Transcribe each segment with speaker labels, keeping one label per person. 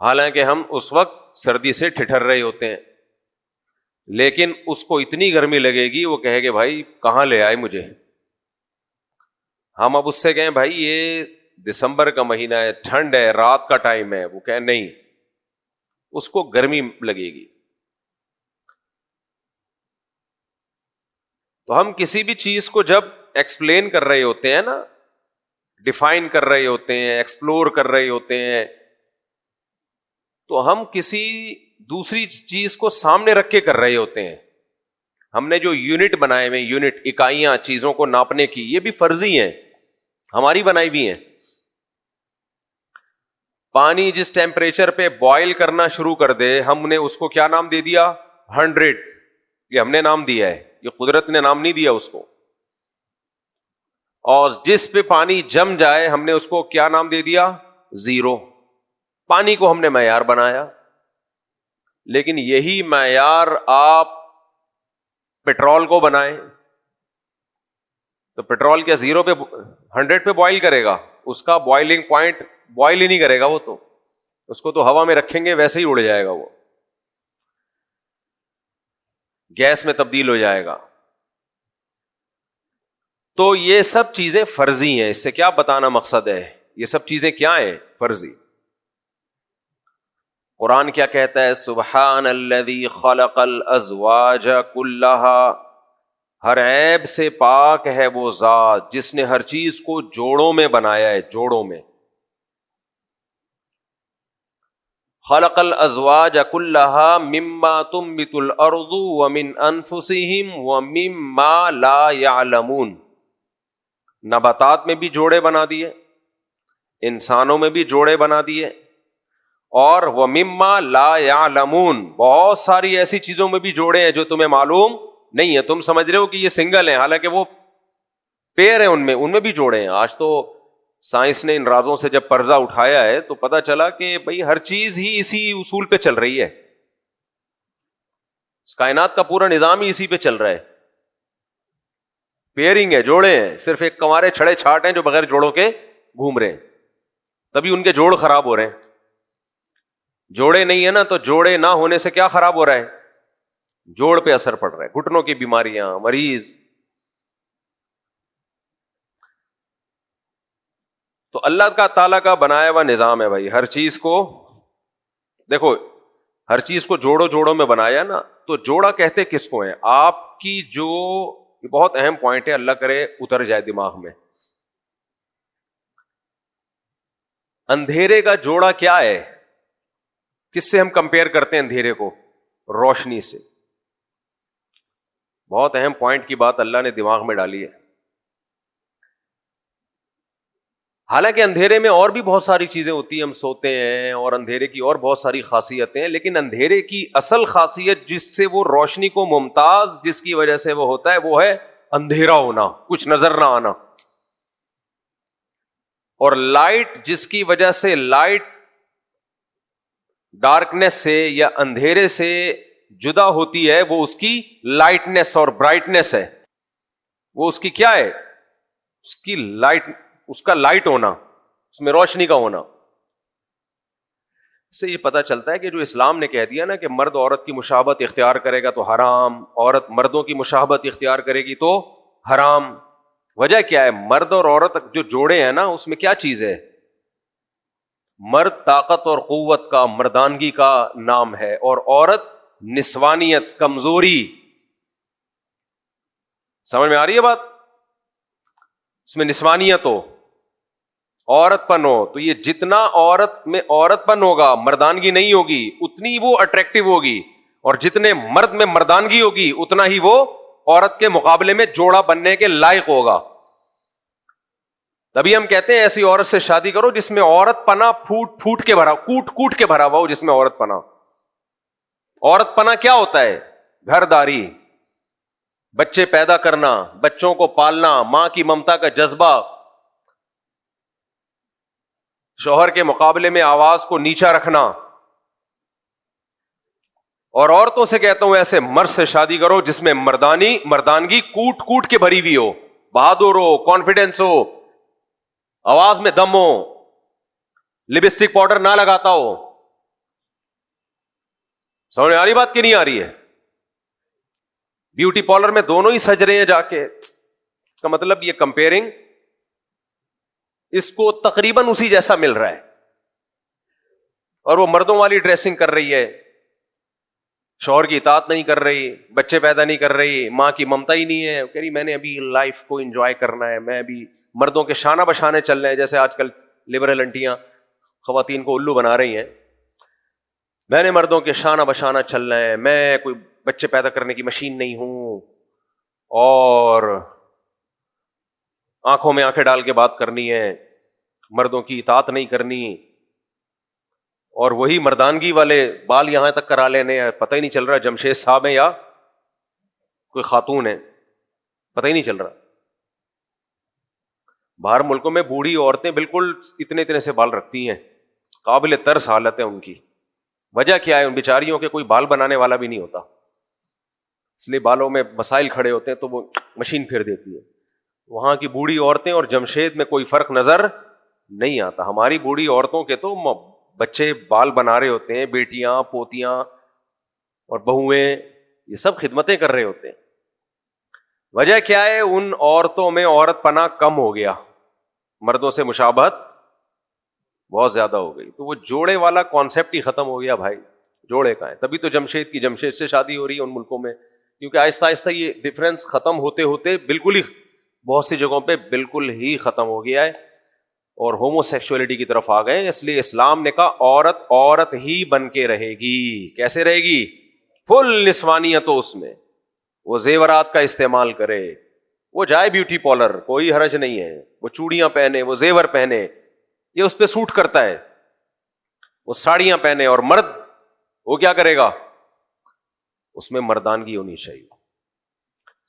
Speaker 1: حالانکہ ہم اس وقت سردی سے ٹھٹر رہے ہوتے ہیں، لیکن اس کو اتنی گرمی لگے گی وہ کہے گے بھائی کہاں لے آئے مجھے. ہم اب اس سے کہیں بھائی یہ دسمبر کا مہینہ ہے، ٹھنڈ ہے، رات کا ٹائم ہے، وہ کہیں نہیں، اس کو گرمی لگے گی. تو ہم کسی بھی چیز کو جب ایکسپلین کر رہے ہوتے ہیں نا، ڈیفائن کر رہے ہوتے ہیں، ایکسپلور کر رہے ہوتے ہیں، تو ہم کسی دوسری چیز کو سامنے رکھ کے کر رہے ہوتے ہیں. ہم نے جو یونٹ بنائے ہوئے، یونٹ اکائیاں چیزوں کو ناپنے کی، یہ بھی فرضی ہیں، ہماری بنائی بھی ہیں. پانی جس ٹیمپریچر پہ بوائل کرنا شروع کر دے، ہم نے اس کو کیا نام دے دیا؟ 100. یہ ہم نے نام دیا ہے، یہ قدرت نے نام نہیں دیا اس کو. اور جس پہ پانی جم جائے ہم نے اس کو کیا نام دے دیا؟ 0. پانی کو ہم نے معیار بنایا. لیکن یہی معیار آپ پیٹرول کو بنائیں تو پیٹرول کیا 0 پہ 100 پہ بوائل کرے گا؟ اس کا بوائلنگ پوائنٹ بوائل ہی نہیں کرے گا. وہ تو اس کو تو ہوا میں رکھیں گے ویسے ہی اڑ جائے گا، وہ گیس میں تبدیل ہو جائے گا. تو یہ سب چیزیں فرضی ہیں. اس سے کیا بتانا مقصد ہے؟ یہ سب چیزیں کیا ہیں؟ فرضی. قرآن کیا کہتا ہے؟ سبحان الذی خلق الازواج کلھا، ہر عیب سے پاک ہے وہ ذات جس نے ہر چیز کو جوڑوں میں بنایا ہے، جوڑوں میں. خلق الازواج کلھا مما تنبت الارض ومن انفسہم ومما لا یعلمون. نباتات میں بھی جوڑے بنا دیے، انسانوں میں بھی جوڑے بنا دیے، اور ومما لا یعلمون، بہت ساری ایسی چیزوں میں بھی جوڑے ہیں جو تمہیں معلوم نہیں ہے. تم سمجھ رہے ہو کہ یہ سنگل ہیں، حالانکہ وہ پیر ہیں، ان میں بھی جوڑے ہیں. آج تو سائنس نے ان رازوں سے جب پردہ اٹھایا ہے تو پتا چلا کہ بھئی ہر چیز ہی اسی اصول پہ چل رہی ہے. اس کائنات کا پورا نظام ہی اسی پہ چل رہا ہے. پیئرنگ ہے، جوڑے ہیں. صرف ایک کنوارے چھڑے چھاٹ ہیں جو بغیر جوڑوں کے گھوم رہے ہیں، تبھی ان کے جوڑ خراب ہو رہے ہیں. جوڑے نہیں ہے نا تو جوڑے نہ ہونے سے کیا خراب ہو رہا ہے؟ جوڑ پہ اثر پڑ رہا ہے، گھٹنوں کی بیماریاں، مریض. تو اللہ کا تعالیٰ کا بنایا ہوا نظام ہے بھائی. ہر چیز کو دیکھو، ہر چیز کو جوڑوں میں بنایا نا. تو جوڑا کہتے کس کو ہیں؟ آپ کی جو یہ بہت اہم پوائنٹ ہے، اللہ کرے اتر جائے دماغ میں. اندھیرے کا جوڑا کیا ہے؟ کس سے ہم کمپیئر کرتے ہیں اندھیرے کو؟ روشنی سے. بہت اہم پوائنٹ کی بات اللہ نے دماغ میں ڈالی ہے. حالانکہ اندھیرے میں اور بھی بہت ساری چیزیں ہوتی ہیں، ہم سوتے ہیں، اور اندھیرے کی اور بہت ساری خاصیتیں ہیں، لیکن اندھیرے کی اصل خاصیت جس سے وہ روشنی کو ممتاز جس کی وجہ سے وہ ہوتا ہے، وہ ہے اندھیرا ہونا، کچھ نظر نہ آنا. اور لائٹ جس کی وجہ سے لائٹ ڈارکنیس سے یا اندھیرے سے جدا ہوتی ہے، وہ اس کی لائٹنیس اور برائٹنیس ہے. وہ اس کی کیا ہے؟ اس کی لائٹ، اس کا لائٹ ہونا، اس میں روشنی کا ہونا. اس سے یہ پتا چلتا ہے کہ جو اسلام نے کہہ دیا نا کہ مرد عورت کی مشابہت اختیار کرے گا تو حرام، عورت مردوں کی مشابہت اختیار کرے گی تو حرام. وجہ کیا ہے؟ مرد اور عورت جو جوڑے ہیں نا، اس میں کیا چیز ہے؟ مرد طاقت اور قوت کا، مردانگی کا نام ہے، اور عورت نسوانیت، کمزوری. سمجھ میں آ رہی ہے بات؟ اس میں نسوانیت ہو، عورت پن ہو. تو یہ جتنا عورت میں عورت پن ہوگا، مردانگی نہیں ہوگی، اتنی وہ اٹریکٹیو ہوگی. اور جتنے مرد میں مردانگی ہوگی، اتنا ہی وہ عورت کے مقابلے میں جوڑا بننے کے لائق ہوگا. تبھی ہم کہتے ہیں ایسی عورت سے شادی کرو جس میں عورت پنا کوٹ کے بھرا ہوا ہو. جس میں عورت پنا کیا ہوتا ہے؟ گھر داری، بچے پیدا کرنا، بچوں کو پالنا، ماں کی ممتا کا جذبہ، شوہر کے مقابلے میں آواز کو نیچا رکھنا. اور عورتوں سے کہتا ہوں ایسے مرد سے شادی کرو جس میں مردانگی کوٹ کے بھری ہوئی ہو، بہادر ہو، کانفیڈینس ہو، آواز میں دم ہو، لپسٹک پاؤڈر نہ لگاتا ہو، سمجھ میں آ رہی بات کہ نہیں آ رہی ہے؟ بیوٹی پارلر میں دونوں ہی سج رہے ہیں جا کے، اس کا مطلب یہ کمپیئرنگ اس کو تقریباً اسی جیسا مل رہا ہے، اور وہ مردوں والی ڈریسنگ کر رہی ہے، شوہر کی اطاعت نہیں کر رہی، بچے پیدا نہیں کر رہی، ماں کی ممتا ہی نہیں ہے، کہہ رہی میں نے ابھی لائف کو انجوائے کرنا ہے، میں ابھی مردوں کے شانہ بشانے چل رہے ہیں، جیسے آج کل لبرل انٹیاں خواتین کو الو بنا رہی ہیں، میں نے مردوں کے شانہ بشانہ چلنا ہے، میں کوئی بچے پیدا کرنے کی مشین نہیں ہوں، اور آنکھوں میں آنکھیں ڈال کے بات کرنی ہے، مردوں کی اطاعت نہیں کرنی، اور وہی مردانگی والے بال یہاں تک کرا لینے، پتہ ہی نہیں چل رہا جمشید صاحب ہیں یا کوئی خاتون ہے، پتہ ہی نہیں چل رہا۔ باہر ملکوں میں بوڑھی عورتیں بالکل اتنے اتنے سے بال رکھتی ہیں، قابل ترس حالت ہے ان کی۔ وجہ کیا ہے؟ ان بیچاریوں کے کوئی بال بنانے والا بھی نہیں ہوتا، اس لیے بالوں میں مسائل کھڑے ہوتے ہیں تو وہ مشین پھیر دیتی ہے۔ وہاں کی بوڑھی عورتیں اور جمشید میں کوئی فرق نظر نہیں آتا۔ ہماری بوڑھی عورتوں کے تو بچے بال بنا رہے ہوتے ہیں، بیٹیاں پوتیاں اور بہویں یہ سب خدمتیں کر رہے ہوتے ہیں۔ وجہ کیا ہے؟ ان عورتوں میں عورت پنا کم ہو گیا، مردوں سے مشابہت بہت زیادہ ہو گئی، تو وہ جوڑے والا کانسیپٹ ہی ختم ہو گیا بھائی، جوڑے کا ہے۔ تبھی تو جمشید کی جمشید سے شادی ہو رہی ہے ان ملکوں میں، کیونکہ آہستہ آہستہ یہ ڈفرینس ختم ہوتے ہوتے بالکل ہی بہت سی جگہوں پہ بالکل ہی ختم ہو گیا ہے، اور ہومو سیکشولیٹی کی طرف آ گئے۔ اس لیے اسلام نے کہا عورت عورت ہی بن کے رہے گی۔ کیسے رہے گی؟ فل نسوانیت ہو اس میں، وہ زیورات کا استعمال کرے، وہ جائے بیوٹی پارلر، کوئی حرج نہیں ہے، وہ چوڑیاں پہنے، وہ زیور پہنے، یہ اس پہ سوٹ کرتا ہے، وہ ساڑیاں پہنے، اور مرد وہ کیا کرے گا؟ اس میں مردانگی ہونی چاہیے۔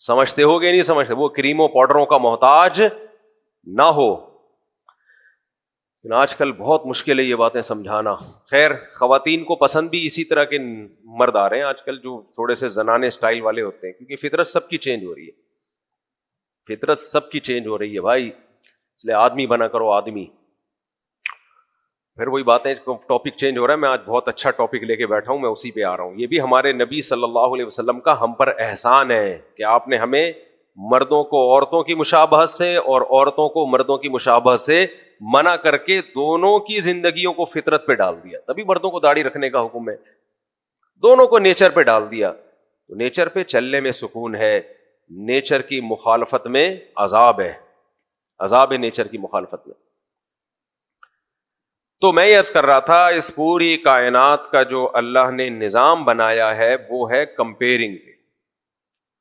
Speaker 1: سمجھتے ہو گے نہیں سمجھتے؟ وہ کریموں پاؤڈروں کا محتاج نہ ہو۔ آج کل بہت مشکل ہے یہ باتیں سمجھانا۔ خیر، خواتین کو پسند بھی اسی طرح کے مرد آ رہے ہیں آج کل جو تھوڑے سے زنانے سٹائل والے ہوتے ہیں، کیونکہ فطرت سب کی چینج ہو رہی ہے، فطرت سب کی چینج ہو رہی ہے بھائی، اس لیے آدمی بنا کرو آدمی۔ پھر وہی باتیں، ٹاپک چینج ہو رہا ہے، میں آج بہت اچھا ٹاپک لے کے بیٹھا ہوں، میں اسی پہ آ رہا ہوں۔ یہ بھی ہمارے نبی صلی اللہ علیہ وسلم کا ہم پر احسان ہے کہ آپ نے ہمیں مردوں کو عورتوں کی مشابہت سے اور عورتوں کو مردوں کی مشابہت سے منع کر کے دونوں کی زندگیوں کو فطرت پہ ڈال دیا۔ تبھی مردوں کو داڑھی رکھنے کا حکم ہے، دونوں کو نیچر پہ ڈال دیا۔ تو نیچر پہ چلنے میں سکون ہے، نیچر کی مخالفت میں عذاب ہے، عذاب ہے نیچر کی مخالفت میں۔ تو میں یہ عرض کر رہا تھا، اس پوری کائنات کا جو اللہ نے نظام بنایا ہے وہ ہے کمپیئرنگ،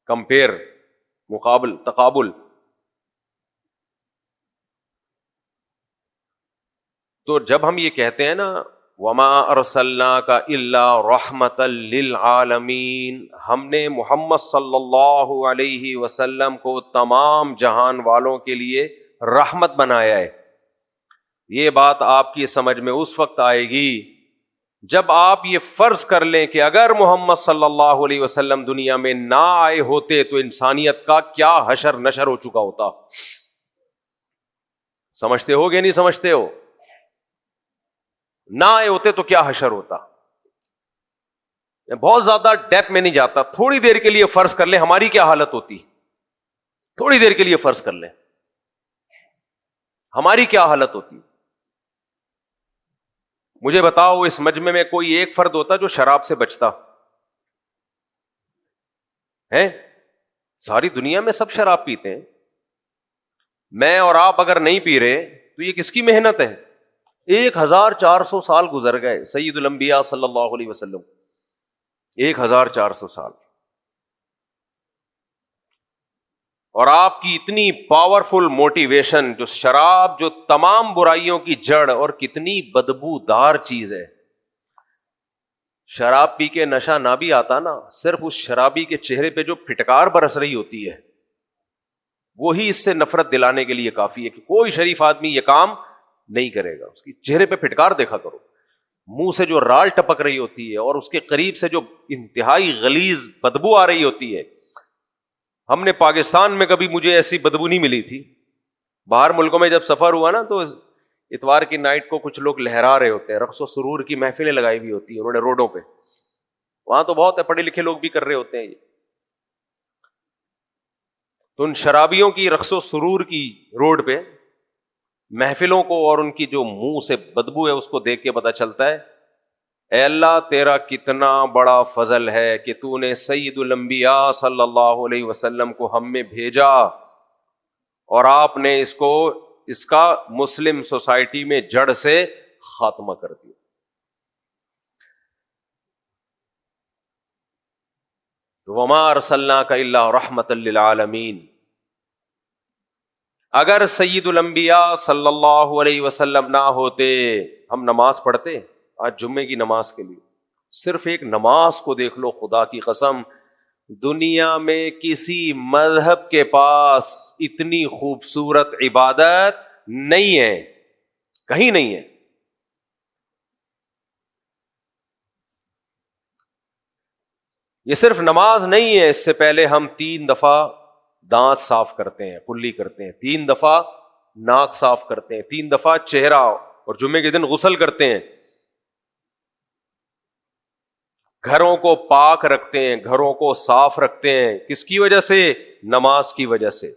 Speaker 1: کمپیئر، مقابل، تقابل۔ تو جب ہم یہ کہتے ہیں نا وَمَا أَرْسَلْنَاكَ إِلَّا رَحْمَةً لِّلْعَالَمِينَ، ہم نے محمد صلی اللہ علیہ وسلم کو تمام جہان والوں کے لیے رحمت بنایا ہے۔ یہ بات آپ کی سمجھ میں اس وقت آئے گی جب آپ یہ فرض کر لیں کہ اگر محمد صلی اللہ علیہ وسلم دنیا میں نہ آئے ہوتے تو انسانیت کا کیا حشر نشر ہو چکا ہوتا۔ سمجھتے ہو گے نہیں سمجھتے ہو؟ نہ آئے ہوتے تو کیا حشر ہوتا۔ بہت زیادہ ڈیپ میں نہیں جاتا، تھوڑی دیر کے لیے فرض کر لیں ہماری کیا حالت ہوتی، تھوڑی دیر کے لیے فرض کر لیں ہماری کیا حالت ہوتی۔ مجھے بتاؤ اس مجمع میں کوئی ایک فرد ہوتا جو شراب سے بچتا ہے؟ ساری دنیا میں سب شراب پیتے ہیں، میں اور آپ اگر نہیں پی رہے تو یہ کس کی محنت ہے؟ 1400 سال گزر گئے سید الانبیاء صلی اللہ علیہ وسلم، 1400 سال، اور آپ کی اتنی پاورفل موٹیویشن، جو شراب جو تمام برائیوں کی جڑ اور کتنی بدبودار چیز ہے۔ شراب پی کے نشہ نہ بھی آتا نا، صرف اس شرابی کے چہرے پہ جو پھٹکار برس رہی ہوتی ہے وہی اس سے نفرت دلانے کے لیے کافی ہے کہ کوئی شریف آدمی یہ کام نہیں کرے گا۔ اس کی چہرے پہ پھٹکار دیکھا کرو، منہ سے جو رال ٹپک رہی ہوتی ہے اور اس کے قریب سے جو انتہائی غلیظ بدبو آ رہی ہوتی ہے۔ ہم نے پاکستان میں کبھی مجھے ایسی بدبو نہیں ملی تھی، باہر ملکوں میں جب سفر ہوا نا تو اتوار کی نائٹ کو کچھ لوگ لہرا رہے ہوتے ہیں، رقص و سرور کی محفلیں لگائی ہوئی ہوتی ہیں انہوں نے روڈوں پہ، وہاں تو بہت ہے، پڑھے لکھے لوگ بھی کر رہے ہوتے ہیں یہ. تو ان شرابیوں کی رقص و سرور کی روڈ پہ محفلوں کو اور ان کی جو منہ سے بدبو ہے اس کو دیکھ کے پتہ چلتا ہے اے اللہ تیرا کتنا بڑا فضل ہے کہ تو نے سید الانبیاء صلی اللہ علیہ وسلم کو ہم میں بھیجا اور آپ نے اس کا مسلم سوسائٹی میں جڑ سے خاتمہ کر دیا. وما ارسلناک الا رحمۃ للعالمین. اگر سید الانبیاء صلی اللہ علیہ وسلم نہ ہوتے، ہم نماز پڑھتے آج جمعے کی نماز کے لیے؟ صرف ایک نماز کو دیکھ لو، خدا کی قسم دنیا میں کسی مذہب کے پاس اتنی خوبصورت عبادت نہیں ہے، کہیں نہیں ہے. یہ صرف نماز نہیں ہے، اس سے پہلے ہم 3 دفعہ دانت صاف کرتے ہیں، کلی کرتے ہیں، 3 دفعہ ناک صاف کرتے ہیں، 3 دفعہ چہرہ، اور جمعے کے دن غسل کرتے ہیں. گھروں کو پاک رکھتے ہیں، گھروں کو صاف رکھتے ہیں. کس کی وجہ سے؟ نماز کی وجہ سے.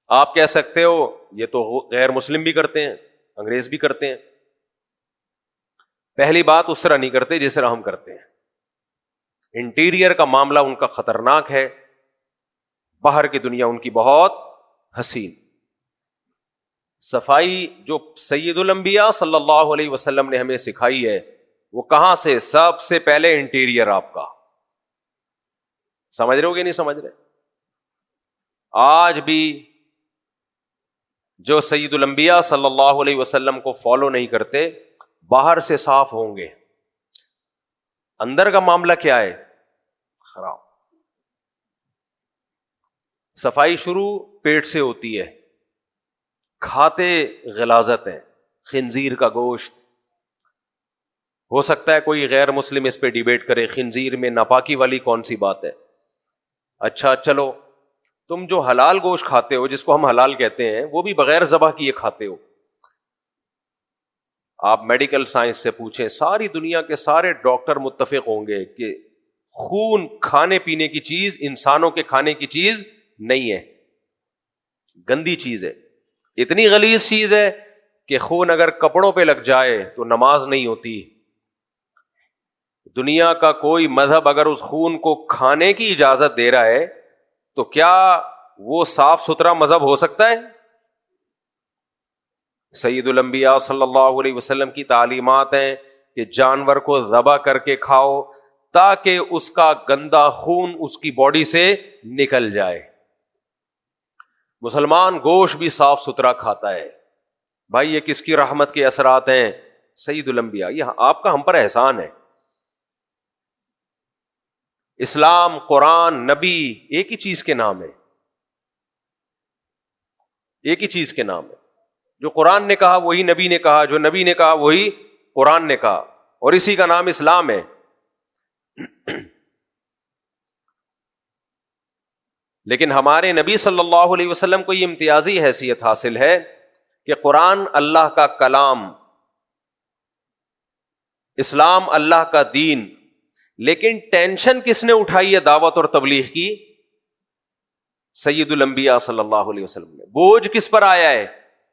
Speaker 1: آپ کہہ سکتے ہو یہ تو غیر مسلم بھی کرتے ہیں، انگریز بھی کرتے ہیں. پہلی بات اس طرح نہیں کرتے جس طرح ہم کرتے ہیں. انٹیریئر کا معاملہ ان کا خطرناک ہے، باہر کی دنیا ان کی بہت حسین. صفائی جو سید الانبیاء صلی اللہ علیہ وسلم نے ہمیں سکھائی ہے وہ کہاں سے؟ سب سے پہلے انٹیریئر آپ کا. سمجھ رہے ہو کہ نہیں سمجھ رہے؟ آج بھی جو سید الانبیاء صلی اللہ علیہ وسلم کو فالو نہیں کرتے باہر سے صاف ہوں گے، اندر کا معاملہ کیا ہے؟ خراب. صفائی شروع پیٹ سے ہوتی ہے. کھاتے غلاظت ہیں، خنزیر کا گوشت. ہو سکتا ہے کوئی غیر مسلم اس پہ ڈیبیٹ کرے خنزیر میں ناپاکی والی کون سی بات ہے. اچھا چلو، تم جو حلال گوشت کھاتے ہو جس کو ہم حلال کہتے ہیں وہ بھی بغیر ذبح کیے کھاتے ہو. آپ میڈیکل سائنس سے پوچھیں، ساری دنیا کے سارے ڈاکٹر متفق ہوں گے کہ خون کھانے پینے کی چیز، انسانوں کے کھانے کی چیز نہیں ہے، گندی چیز ہے. اتنی غلیظ چیز ہے کہ خون اگر کپڑوں پہ لگ جائے تو نماز نہیں ہوتی. دنیا کا کوئی مذہب اگر اس خون کو کھانے کی اجازت دے رہا ہے تو کیا وہ صاف ستھرا مذہب ہو سکتا ہے؟ سید الانبیاء صلی اللہ علیہ وسلم کی تعلیمات ہیں کہ جانور کو ذبح کر کے کھاؤ تاکہ اس کا گندا خون اس کی باڈی سے نکل جائے. مسلمان گوشت بھی صاف ستھرا کھاتا ہے. بھائی یہ کس کی رحمت کے اثرات ہیں؟ سید الانبیاء. یہ آپ کا ہم پر احسان ہے. اسلام، قرآن، نبی ایک ہی چیز کے نام ہے، ایک ہی چیز کے نام ہے. جو قرآن نے کہا وہی نبی نے کہا، جو نبی نے کہا وہی قرآن نے کہا، اور اسی کا نام اسلام ہے. لیکن ہمارے نبی صلی اللہ علیہ وسلم کو یہ امتیازی حیثیت حاصل ہے کہ قرآن اللہ کا کلام، اسلام اللہ کا دین. لیکن ٹینشن کس نے اٹھائی ہے دعوت اور تبلیغ کی؟ سید الانبیاء صلی اللہ علیہ وسلم نے. بوجھ کس پر آیا ہے؟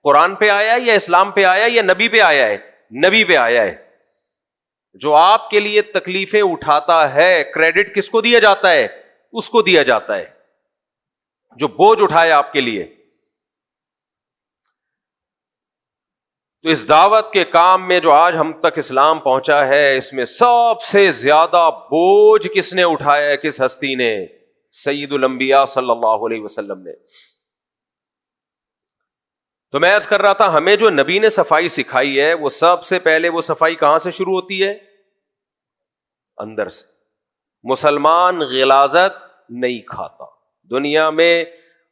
Speaker 1: قرآن پہ آیا ہے یا اسلام پہ آیا ہے یا نبی پہ آیا ہے؟ نبی پہ آیا ہے. جو آپ کے لیے تکلیفیں اٹھاتا ہے کریڈٹ کس کو دیا جاتا ہے؟ اس کو دیا جاتا ہے جو بوجھ اٹھائے آپ کے لیے. تو اس دعوت کے کام میں جو آج ہم تک اسلام پہنچا ہے اس میں سب سے زیادہ بوجھ کس نے اٹھایا ہے؟ کس ہستی نے؟ سید الانبیاء صلی اللہ علیہ وسلم نے. تو میں عرض کر رہا تھا ہمیں جو نبی نے صفائی سکھائی ہے وہ سب سے پہلے وہ صفائی کہاں سے شروع ہوتی ہے؟ اندر سے. مسلمان غلاظت نہیں کھاتا. دنیا میں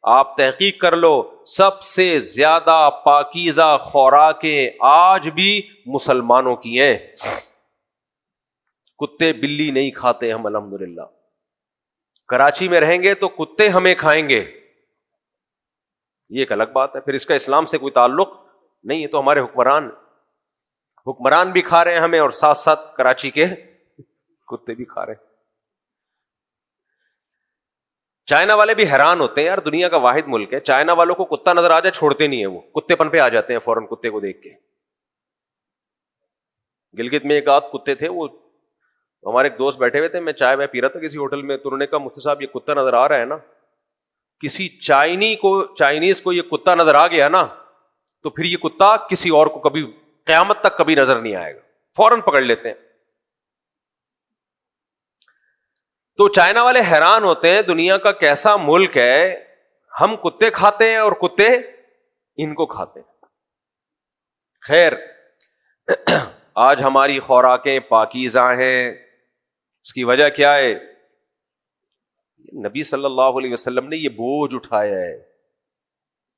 Speaker 1: آپ تحقیق کر لو سب سے زیادہ پاکیزہ خوراکیں آج بھی مسلمانوں کی ہیں. کتے بلی نہیں کھاتے ہم الحمدللہ. کراچی میں رہیں گے تو کتے ہمیں کھائیں گے، یہ ایک الگ بات ہے. پھر اس کا اسلام سے کوئی تعلق نہیں ہے، تو ہمارے حکمران. حکمران بھی کھا رہے ہیں ہمیں اور ساتھ ساتھ کراچی کے کتے بھی کھا رہے ہیں. چائنا والے بھی حیران ہوتے ہیں یار, دنیا کا واحد ملک ہے, چائنا والوں کو کتا نظر آ جائے چھوڑتے نہیں ہیں, وہ کتے پن پہ آ جاتے ہیں فوراً کتے کو دیکھ کے. گلگت میں ایک آدھ کتے تھے, وہ ہمارے ایک دوست بیٹھے ہوئے تھے, میں چائے میں پی رہا تھا کسی ہوٹل میں, تو انہوں نے کہا مفتی صاحب یہ کتا نظر آ رہا ہے نا, کسی چائنیز کو یہ کتا نظر آ گیا نا تو پھر یہ کتا کسی اور کو کبھی قیامت تک کبھی نظر نہیں آئے گا, فوراً پکڑ لیتے ہیں. تو چائنا والے حیران ہوتے ہیں دنیا کا کیسا ملک ہے, ہم کتے کھاتے ہیں اور کتے ان کو کھاتے ہیں. خیر, آج ہماری خوراکیں پاکیزہ ہیں, اس کی وجہ کیا ہے؟ نبی صلی اللہ علیہ وسلم نے یہ بوجھ اٹھایا ہے.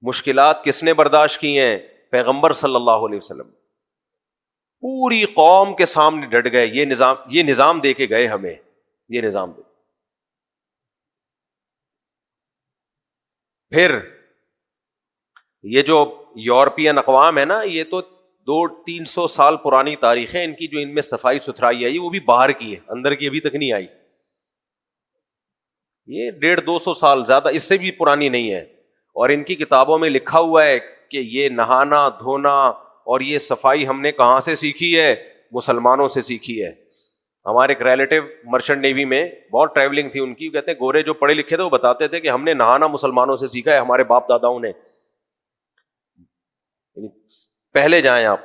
Speaker 1: مشکلات کس نے برداشت کی ہیں؟ پیغمبر صلی اللہ علیہ وسلم. پوری قوم کے سامنے ڈٹ گئے, یہ نظام دے کے گئے ہمیں, یہ نظام دے. پھر یہ جو یورپین اقوام ہے نا, یہ تو 200-300 سال پرانی تاریخ ہے ان کی, جو ان میں صفائی ستھرائی آئی وہ بھی باہر کی ہے, اندر کی ابھی تک نہیں آئی. یہ 150-200 سال, زیادہ اس سے بھی پرانی نہیں ہے. اور ان کی کتابوں میں لکھا ہوا ہے کہ یہ نہانا دھونا اور یہ صفائی ہم نے کہاں سے سیکھی ہے؟ مسلمانوں سے سیکھی ہے. ہمارے ایک ریلیٹیو مرچنٹ نیوی میں بہت ٹریولنگ تھی ان کی, کہتے ہیں گورے جو پڑھے لکھے تھے وہ بتاتے تھے کہ ہم نے نہانا مسلمانوں سے سیکھا ہے, ہمارے باپ داداؤں نے. پہلے جائیں آپ.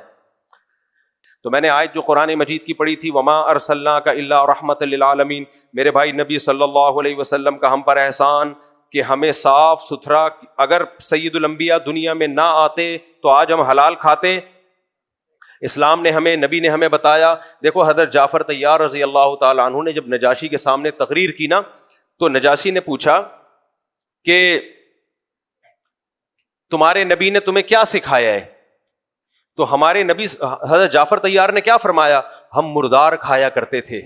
Speaker 1: تو میں نے آیت جو قرآن مجید کی پڑھی تھی, وما ارسلناک الا رحمۃ للعالمین, میرے بھائی نبی صلی اللہ علیہ وسلم کا ہم پر احسان کہ ہمیں صاف ستھرا, اگر سید الانبیاء دنیا میں نہ آتے تو آج ہم حلال کھاتے. اسلام نے ہمیں, نبی نے ہمیں بتایا. دیکھو حضرت جعفر طیار رضی اللہ تعالیٰ عنہ نے جب نجاشی کے سامنے تقریر کی نا, تو نجاشی نے پوچھا کہ تمہارے نبی نے تمہیں کیا سکھایا ہے؟ تو ہمارے نبی حضرت جعفر طیار نے کیا فرمایا؟ ہم مردار کھایا کرتے تھے.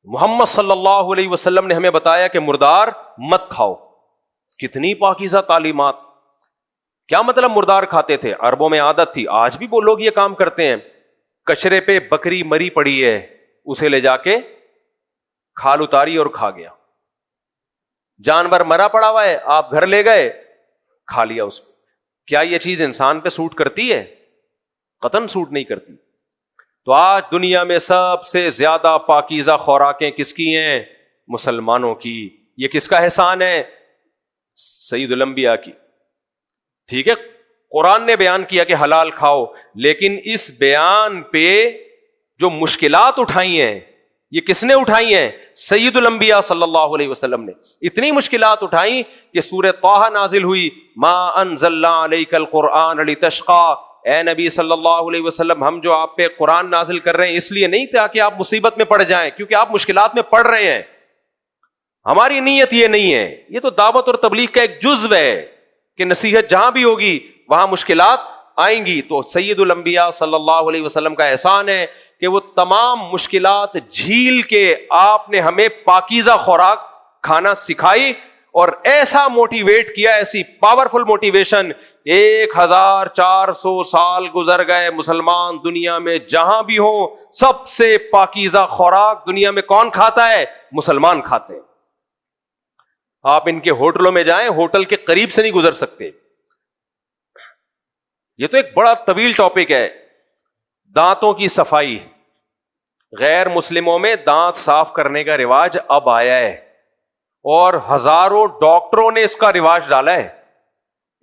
Speaker 1: محمد صلی اللہ علیہ وسلم نے ہمیں بتایا کہ مردار مت کھاؤ. کتنی پاکیزہ تعلیمات. کیا مطلب مردار کھاتے تھے؟ عربوں میں عادت تھی, آج بھی وہ لوگ یہ کام کرتے ہیں. کچرے پہ بکری مری پڑی ہے, اسے لے جا کے کھال اتاری اور کھا گیا. جانور مرا پڑا ہوا ہے, آپ گھر لے گئے, کھا لیا اس کو. کیا یہ چیز انسان پہ سوٹ کرتی ہے؟ قطعاً سوٹ نہیں کرتی. تو آج دنیا میں سب سے زیادہ پاکیزہ خوراکیں کس کی ہیں؟ مسلمانوں کی. یہ کس کا احسان ہے؟ سید الانبیاء کی. ٹھیک ہے, قرآن نے بیان کیا کہ حلال کھاؤ, لیکن اس بیان پہ جو مشکلات اٹھائی ہیں یہ کس نے اٹھائی ہیں؟ سید الانبیاء صلی اللہ علیہ وسلم نے. اتنی مشکلات اٹھائیں کہ سورہ طٰہٰ نازل ہوئی, ما انزلنا علیک القرآن لتشقی. اے نبی صلی اللہ علیہ وسلم, ہم جو آپ پہ قرآن نازل کر رہے ہیں اس لیے نہیں تھا کہ آپ مصیبت میں پڑ جائیں, کیونکہ آپ مشکلات میں پڑ رہے ہیں. ہماری نیت یہ نہیں ہے. یہ تو دعوت اور تبلیغ کا ایک جزو ہے کہ نصیحت جہاں بھی ہوگی وہاں مشکلات آئیں گی. تو سید الانبیاء صلی اللہ علیہ وسلم کا احسان ہے کہ وہ تمام مشکلات جھیل کے آپ نے ہمیں پاکیزہ خوراک کھانا سکھائی, اور ایسا موٹیویٹ کیا, ایسی پاورفل موٹیویشن. 1400 سال گزر گئے, مسلمان دنیا میں جہاں بھی ہوں سب سے پاکیزہ خوراک دنیا میں کون کھاتا ہے؟ مسلمان کھاتے ہیں. آپ ان کے ہوٹلوں میں جائیں, ہوٹل کے قریب سے نہیں گزر سکتے. یہ تو ایک بڑا طویل ٹاپک ہے. دانتوں کی صفائی. غیر مسلموں میں دانت صاف کرنے کا رواج اب آیا ہے, اور ہزاروں ڈاکٹروں نے اس کا رواج ڈالا ہے.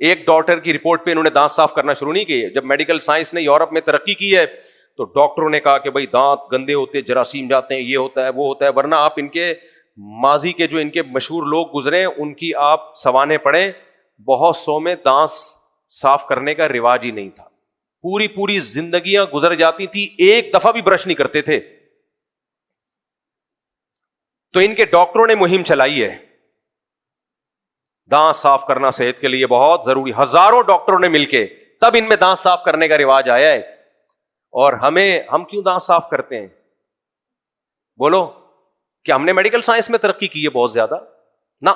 Speaker 1: ایک ڈاکٹر کی رپورٹ پہ انہوں نے دانت صاف کرنا شروع نہیں کیے. جب میڈیکل سائنس نے یورپ میں ترقی کی ہے تو ڈاکٹروں نے کہا کہ بھائی دانت گندے ہوتے, جراثیم جاتے ہیں, یہ ہوتا ہے وہ ہوتا ہے. ورنہ آپ ان کے ماضی کے جو ان کے مشہور لوگ گزرے ان کی آپ سوانے پڑھیں, بہت سو میں دانت صاف کرنے کا رواج ہی نہیں تھا. پوری زندگیاں گزر جاتی تھی, ایک دفعہ بھی برش نہیں کرتے تھے. تو ان کے ڈاکٹروں نے مہم چلائی ہے, دانت صاف کرنا صحت کے لیے بہت ضروری. ہزاروں ڈاکٹروں نے مل کے تب ان میں دانت صاف کرنے کا رواج آیا ہے. اور ہم کیوں دانت صاف کرتے ہیں؟ بولو, کہ ہم نے میڈیکل سائنس میں ترقی کی ہے بہت زیادہ؟ نہ.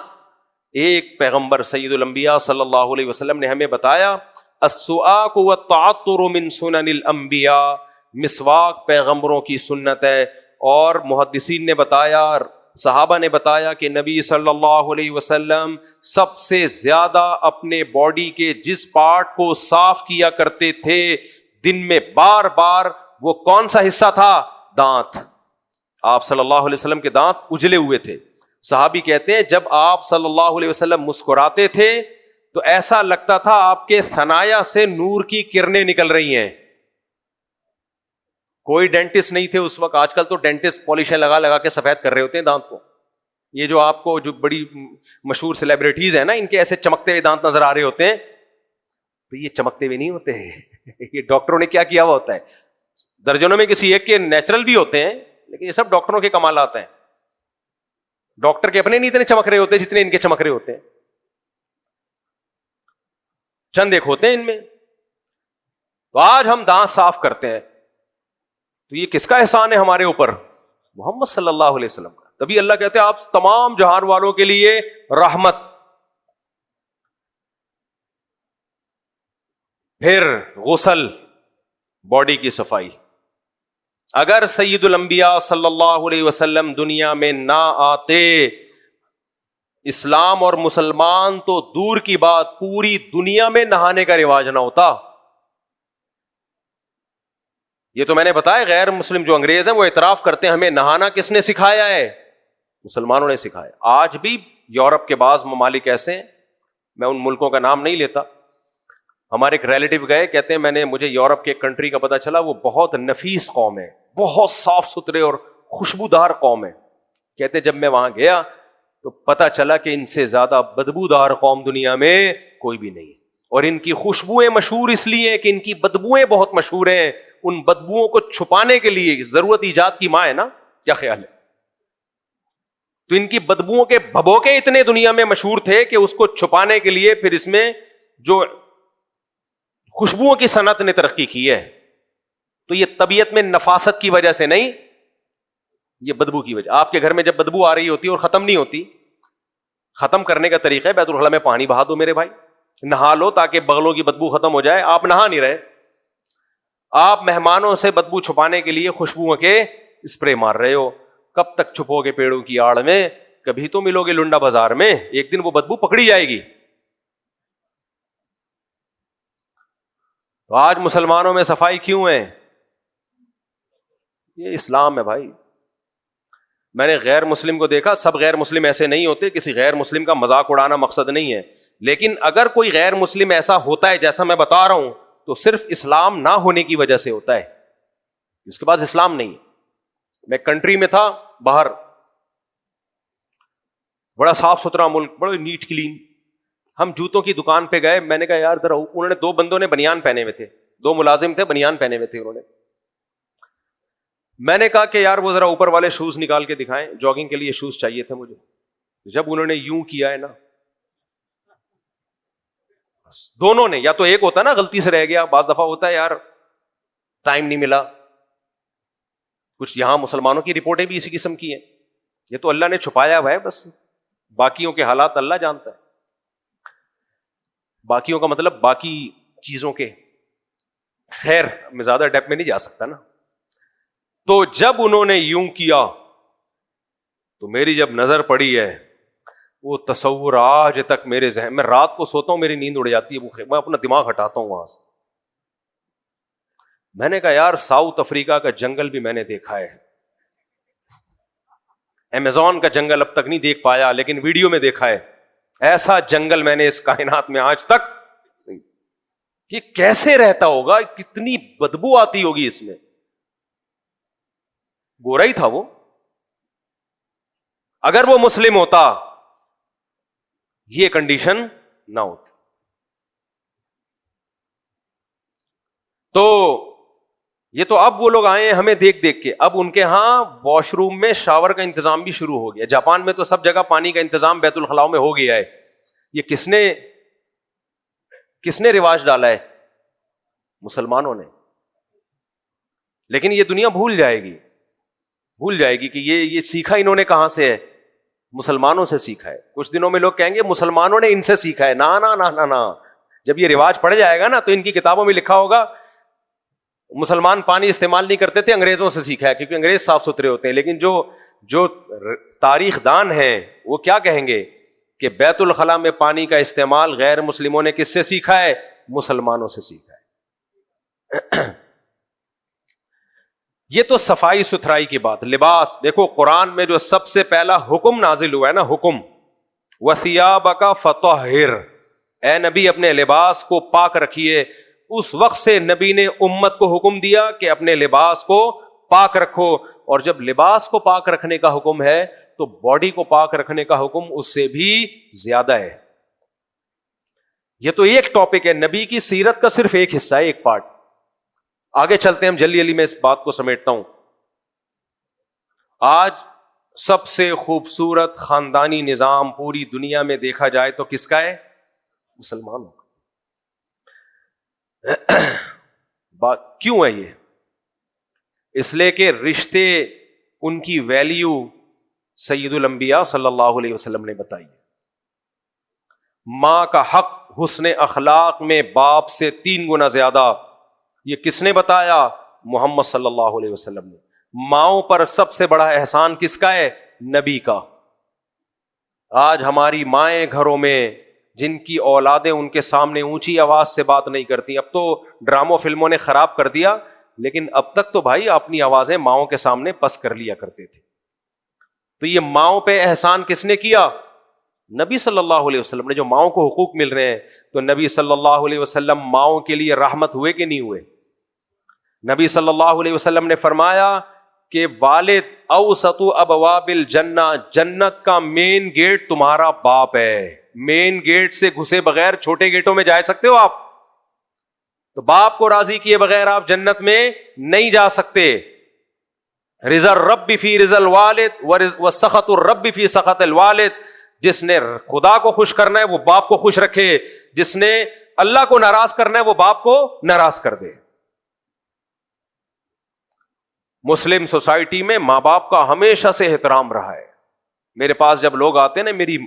Speaker 1: ایک پیغمبر سید الانبیاء صلی اللہ علیہ وسلم نے ہمیں بتایا السواک والتعطر من سنن الانبیاء، مسواک پیغمبروں کی سنت ہے. اور محدثین نے بتایا، صحابہ نے بتایا کہ نبی صلی اللہ علیہ وسلم سب سے زیادہ اپنے باڈی کے جس پارٹ کو صاف کیا کرتے تھے دن میں بار بار، وہ کون سا حصہ تھا؟ دانت. آپ صلی اللہ علیہ وسلم کے دانت اجلے ہوئے تھے. صحابی کہتے ہیں جب آپ صلی اللہ علیہ وسلم مسکراتے تھے تو ایسا لگتا تھا آپ کے ثنایا سے نور کی کرنیں نکل رہی ہیں. کوئی ڈینٹسٹ نہیں تھے اس وقت. آج کل تو ڈینٹسٹ پالشیں لگا لگا کے سفید کر رہے ہوتے ہیں دانت کو. یہ جو آپ کو جو بڑی مشہور سیلیبریٹیز ہیں نا، ان کے ایسے چمکتے ہوئے دانت نظر آ رہے ہوتے ہیں، تو یہ چمکتے ہوئے نہیں ہوتے ہیں یہ ڈاکٹروں نے کیا کیا ہوا ہوتا ہے. درجنوں میں کسی ایک کے نیچرل بھی ہوتے ہیں، لیکن یہ سب ڈاکٹروں کے کمالات ہیں. ڈاکٹر کے اپنے نہیں اتنے چمک رہے ہوتے جتنے ان کے چمک رہے ہوتے ہیں. چند ایک ہوتے ہیں ان میں. تو آج ہم دانت صاف کرتے ہیں تو یہ کس کا احسان ہے ہمارے اوپر؟ محمد صلی اللہ علیہ وسلم کا. تبھی اللہ کہتے ہیں آپ تمام جہان والوں کے لیے رحمت. پھر غسل، باڈی کی صفائی. اگر سید الانبیاء صلی اللہ علیہ وسلم دنیا میں نہ آتے، اسلام اور مسلمان تو دور کی بات، پوری دنیا میں نہانے کا رواج نہ ہوتا. یہ تو میں نے بتایا غیر مسلم جو انگریز ہیں وہ اعتراف کرتے ہیں ہمیں نہانا کس نے سکھایا ہے؟ مسلمانوں نے سکھایا. آج بھی یورپ کے بعض ممالک ایسے ہیں، میں ان ملکوں کا نام نہیں لیتا. ہمارے ایک ریلیٹو گئے، کہتے ہیں مجھے یورپ کے کنٹری کا پتا چلا، وہ بہت نفیس قوم ہے، بہت صاف ستھرے اور خوشبودار قوم ہے. کہتے جب میں وہاں گیا تو پتا چلا کہ ان سے زیادہ بدبودار قوم دنیا میں کوئی بھی نہیں. اور ان کی خوشبوئیں مشہور اس لیے کہ ان کی بدبوئیں بہت مشہور ہیں. ان بدبوؤں کو چھپانے کے لیے ضرورت ایجاد کی ماں ہے نا، کیا خیال ہے؟ تو ان کی بدبوؤں کے بھبوکے اتنے دنیا میں مشہور تھے کہ اس کو چھپانے کے لیے پھر اس میں جو خوشبوؤں کی صنعت نے ترقی کی ہے. تو یہ طبیعت میں نفاست کی وجہ سے نہیں، یہ بدبو کی وجہ. آپ کے گھر میں جب بدبو آ رہی ہوتی اور ختم نہیں ہوتی، ختم کرنے کا طریقہ ہے بیت الخلا میں پانی بہا دو میرے بھائی، نہا لو تاکہ بغلوں کی بدبو ختم ہو جائے. آپ نہا نہیں رہے، آپ مہمانوں سے بدبو چھپانے کے لیے خوشبوؤں کے اسپرے مار رہے ہو. کب تک چھپو گے پیڑوں کی آڑ میں؟ کبھی تو ملو گے لنڈا بازار میں، ایک دن وہ بدبو پکڑی جائے گی. تو آج مسلمانوں میں صفائی کیوں ہے؟ یہ اسلام ہے بھائی. میں نے غیر مسلم کو دیکھا، سب غیر مسلم ایسے نہیں ہوتے، کسی غیر مسلم کا مذاق اڑانا مقصد نہیں ہے، لیکن اگر کوئی غیر مسلم ایسا ہوتا ہے جیسا میں بتا رہا ہوں تو صرف اسلام نہ ہونے کی وجہ سے ہوتا ہے، اس کے پاس اسلام نہیں. میں کنٹری میں تھا باہر، بڑا صاف ستھرا ملک، بڑا نیٹ کلین. ہم جوتوں کی دکان پہ گئے، میں نے کہا یار ذرا، انہوں نے دو بندوں نے بنیان پہنے ہوئے تھے، دو ملازم تھے بنیان پہنے ہوئے تھے انہوں نے. میں نے کہا کہ یار وہ ذرا اوپر والے شوز نکال کے دکھائیں، جاگنگ کے لیے شوز چاہیے تھے مجھے. جب انہوں نے یوں کیا ہے نا، دونوں نے، یا تو ایک ہوتا ہے نا غلطی سے رہ گیا، بعض دفعہ ہوتا ہے یار ٹائم نہیں ملا. کچھ یہاں مسلمانوں کی رپورٹیں بھی اسی قسم کی ہیں. یہ تو اللہ نے چھپایا ہوا ہے، بس باقیوں کے حالات اللہ جانتا ہے. باقیوں کا مطلب باقی چیزوں کے. خیر میں زیادہ ڈیپ میں نہیں جا سکتا نا. تو جب انہوں نے یوں کیا تو میری جب نظر پڑی ہے، وہ تصور آج تک میرے ذہن میں، رات کو سوتا ہوں میری نیند اڑ جاتی ہے، میں اپنا دماغ ہٹاتا ہوں وہاں سے. میں نے کہا یار ساؤتھ افریقہ کا جنگل بھی میں نے دیکھا ہے، امیزون کا جنگل اب تک نہیں دیکھ پایا لیکن ویڈیو میں دیکھا ہے. ایسا جنگل میں نے اس کائنات میں آج تک، یہ کیسے رہتا ہوگا؟ کتنی بدبو آتی ہوگی اس میں. گورا ہی تھا وہ. اگر وہ مسلم ہوتا یہ کنڈیشن نہ ہوتی. تو یہ تو اب وہ لوگ آئے ہیں ہمیں دیکھ دیکھ کے. اب ان کے ہاں واش روم میں شاور کا انتظام بھی شروع ہو گیا. جاپان میں تو سب جگہ پانی کا انتظام بیت الخلاء میں ہو گیا ہے. یہ کس نے رواج ڈالا ہے؟ مسلمانوں نے. لیکن یہ دنیا بھول جائے گی کہ یہ سیکھا انہوں نے کہاں سے ہے؟ مسلمانوں سے سیکھا ہے. کچھ دنوں میں لوگ کہیں گے مسلمانوں نے ان سے سیکھا ہے. نا نا نا نا نا، جب یہ رواج پڑ جائے گا نا تو ان کی کتابوں میں لکھا ہوگا مسلمان پانی استعمال نہیں کرتے تھے, انگریزوں سے سیکھا ہے, کیونکہ انگریز صاف ستھرے ہوتے ہیں. لیکن جو تاریخ دان ہیں وہ کیا کہیں گے کہ بیت الخلاء میں پانی کا استعمال غیر مسلموں نے کس سے سیکھا ہے؟ مسلمانوں سے سیکھا ہے. یہ تو صفائی ستھرائی کی بات. لباس دیکھو, قرآن میں جو سب سے پہلا حکم نازل ہوا ہے نا, حکم وَثِيَابَكَ فَطَهِّرْ, اے نبی اپنے لباس کو پاک رکھیے. اس وقت سے نبی نے امت کو حکم دیا کہ اپنے لباس کو پاک رکھو. اور جب لباس کو پاک رکھنے کا حکم ہے تو باڈی کو پاک رکھنے کا حکم اس سے بھی زیادہ ہے. یہ تو ایک ٹاپک ہے, نبی کی سیرت کا صرف ایک حصہ ہے, ایک پارٹ. آگے چلتے ہیں ہم, جلدی جلدی میں اس بات کو سمیٹتا ہوں. آج سب سے خوبصورت خاندانی نظام پوری دنیا میں دیکھا جائے تو کس کا ہے؟ مسلمانوں کا. کیوں ہے یہ؟ اس لیے کہ رشتے, ان کی ویلیو سید الانبیاء صلی اللہ علیہ وسلم نے بتائی. ماں کا حق حسن اخلاق میں باپ سے 3 گنا زیادہ. یہ کس نے بتایا؟ محمد صلی اللہ علیہ وسلم نے. ماؤں پر سب سے بڑا احسان کس کا ہے؟ نبی کا. آج ہماری مائیں گھروں میں جن کی اولادیں ان کے سامنے اونچی آواز سے بات نہیں کرتی, اب تو ڈراموں فلموں نے خراب کر دیا, لیکن اب تک تو بھائی اپنی آوازیں ماؤں کے سامنے پس کر لیا کرتے تھے. تو یہ ماؤں پہ احسان کس نے کیا؟ نبی صلی اللہ علیہ وسلم نے. جو ماؤں کو حقوق مل رہے ہیں تو نبی صلی اللہ علیہ وسلم ماؤں کے لیے رحمت ہوئے کہ نہیں ہوئے؟ نبی صلی اللہ علیہ وسلم نے فرمایا کہ والد اوسط ابواب الجنہ, جنت کا مین گیٹ تمہارا باپ ہے. مین گیٹ سے گھسے بغیر چھوٹے گیٹوں میں جا سکتے ہو آپ؟ تو باپ کو راضی کیے بغیر آپ جنت میں نہیں جا سکتے. رضا الرب فی رضا الوالد وسخط الرب فی سخط الوالد. جس نے خدا کو خوش کرنا ہے وہ باپ کو خوش رکھے, جس نے اللہ کو ناراض کرنا ہے وہ باپ کو ناراض کر دے. مسلم سوسائٹی میں ماں باپ کا ہمیشہ سے احترام رہا ہے. میرے پاس جب لوگ آتے ہیں نا, میری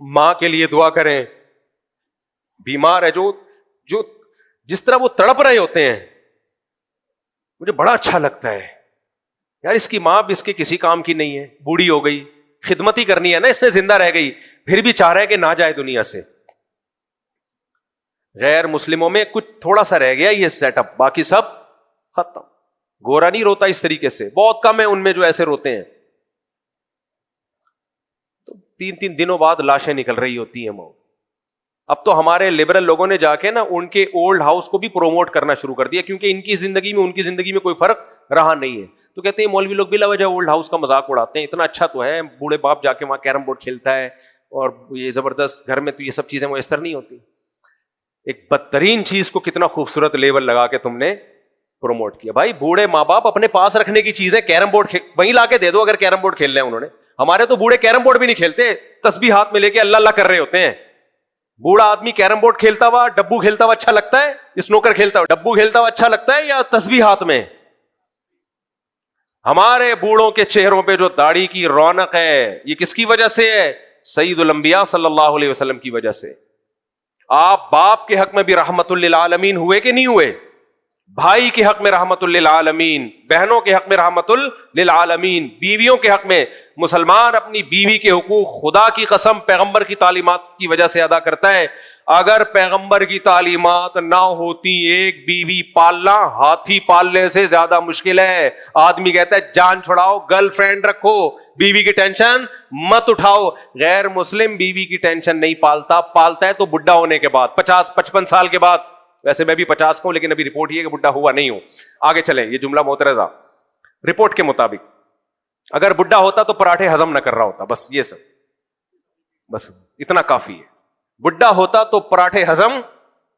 Speaker 1: ماں کے لیے دعا کریں, بیمار ہے, جو جس طرح وہ تڑپ رہے ہوتے ہیں, مجھے بڑا اچھا لگتا ہے. یار اس کی ماں بھی اس کے کسی کام کی نہیں ہے, بوڑھی ہو گئی, خدمت ہی کرنی ہے نا, اس نے زندہ رہ گئی, پھر بھی چاہ رہا ہے کہ نہ جائے دنیا سے. غیر مسلموں میں کچھ تھوڑا سا رہ گیا یہ سیٹ اپ, باقی سب ختم. گورا نہیں روتا اس طریقے سے, بہت کم ہے ان میں جو ایسے روتے ہیں. تو 3 دنوں بعد لاشیں نکل رہی ہوتی ہیں. اب تو ہمارے لبرل لوگوں نے جا کے نا ان کے اولڈ ہاؤس کو بھی پروموٹ کرنا شروع کر دیا, کیونکہ ان کی زندگی میں ان کی زندگی میں کوئی فرق رہا نہیں ہے. تو کہتے ہیں مولوی لوگ بلا وجہ اولڈ ہاؤس کا مذاق اڑاتے ہیں, اتنا اچھا تو ہے, بوڑھے باپ جا کے وہاں کیرم بورڈ کھیلتا ہے, اور یہ زبردست گھر میں تو یہ سب چیزیں میسر نہیں ہوتی. ایک بدترین چیز کو کتنا خوبصورت لیبل لگا کے تم نے پروموٹ کیا. بھائی بوڑھے ماں باپ اپنے پاس رکھنے کی چیزیں, کیرم بورڈ وہیں لا کے دے دو اگر کیرم بورڈ کھیل رہے ہیں انہوں نے. ہمارے تو بوڑھے کیرم بورڈ بھی نہیں کھیلتے, تسبیح ہاتھ میں لے کے اللہ اللہ کر رہے ہوتے ہیں. بوڑھا آدمی کیرم بورڈ کھیلتا ہوا, ڈبو کھیلتا ہوا اچھا لگتا ہے, اسنوکر کھیلتا ہوا, ڈبو کھیلتا ہوا اچھا لگتا ہے یا تسبیح ہاتھ میں؟ ہمارے بوڑھوں کے چہروں پہ جو داڑھی کی رونق ہے یہ کس کی وجہ سے ہے؟ سید الانبیاء صلی اللہ علیہ وسلم کی وجہ سے. آپ باپ کے حق میں بھی رحمت للعالمین ہوئے کہ نہیں ہوئے؟ بھائی کے حق میں رحمت للعالمین, بہنوں کے حق میں رحمت للعالمین, بیویوں کے حق میں. مسلمان اپنی بیوی کے حقوق خدا کی قسم پیغمبر کی تعلیمات کی وجہ سے ادا کرتا ہے. اگر پیغمبر کی تعلیمات نہ ہوتی, ایک بیوی پالنا ہاتھی پالنے سے زیادہ مشکل ہے. آدمی کہتا ہے جان چھڑاؤ, گرل فرینڈ رکھو, بیوی کی ٹینشن مت اٹھاؤ. غیر مسلم بیوی کی ٹینشن نہیں پالتا, پالتا ہے تو بڈھا ہونے کے بعد, 50-55 سال کے بعد. ویسے میں بھی 50 کا ہوں, لیکن ابھی رپورٹ یہ کہ بڈھا ہوا نہیں ہوں. آگے چلیں, یہ جملہ معترضہ. رپورٹ کے مطابق اگر بڈھا ہوتا تو پراٹھے ہضم نہ کر رہا ہوتا, بس یہ سب, بس اتنا کافی ہے. بڈھا ہوتا تو پراٹھے ہضم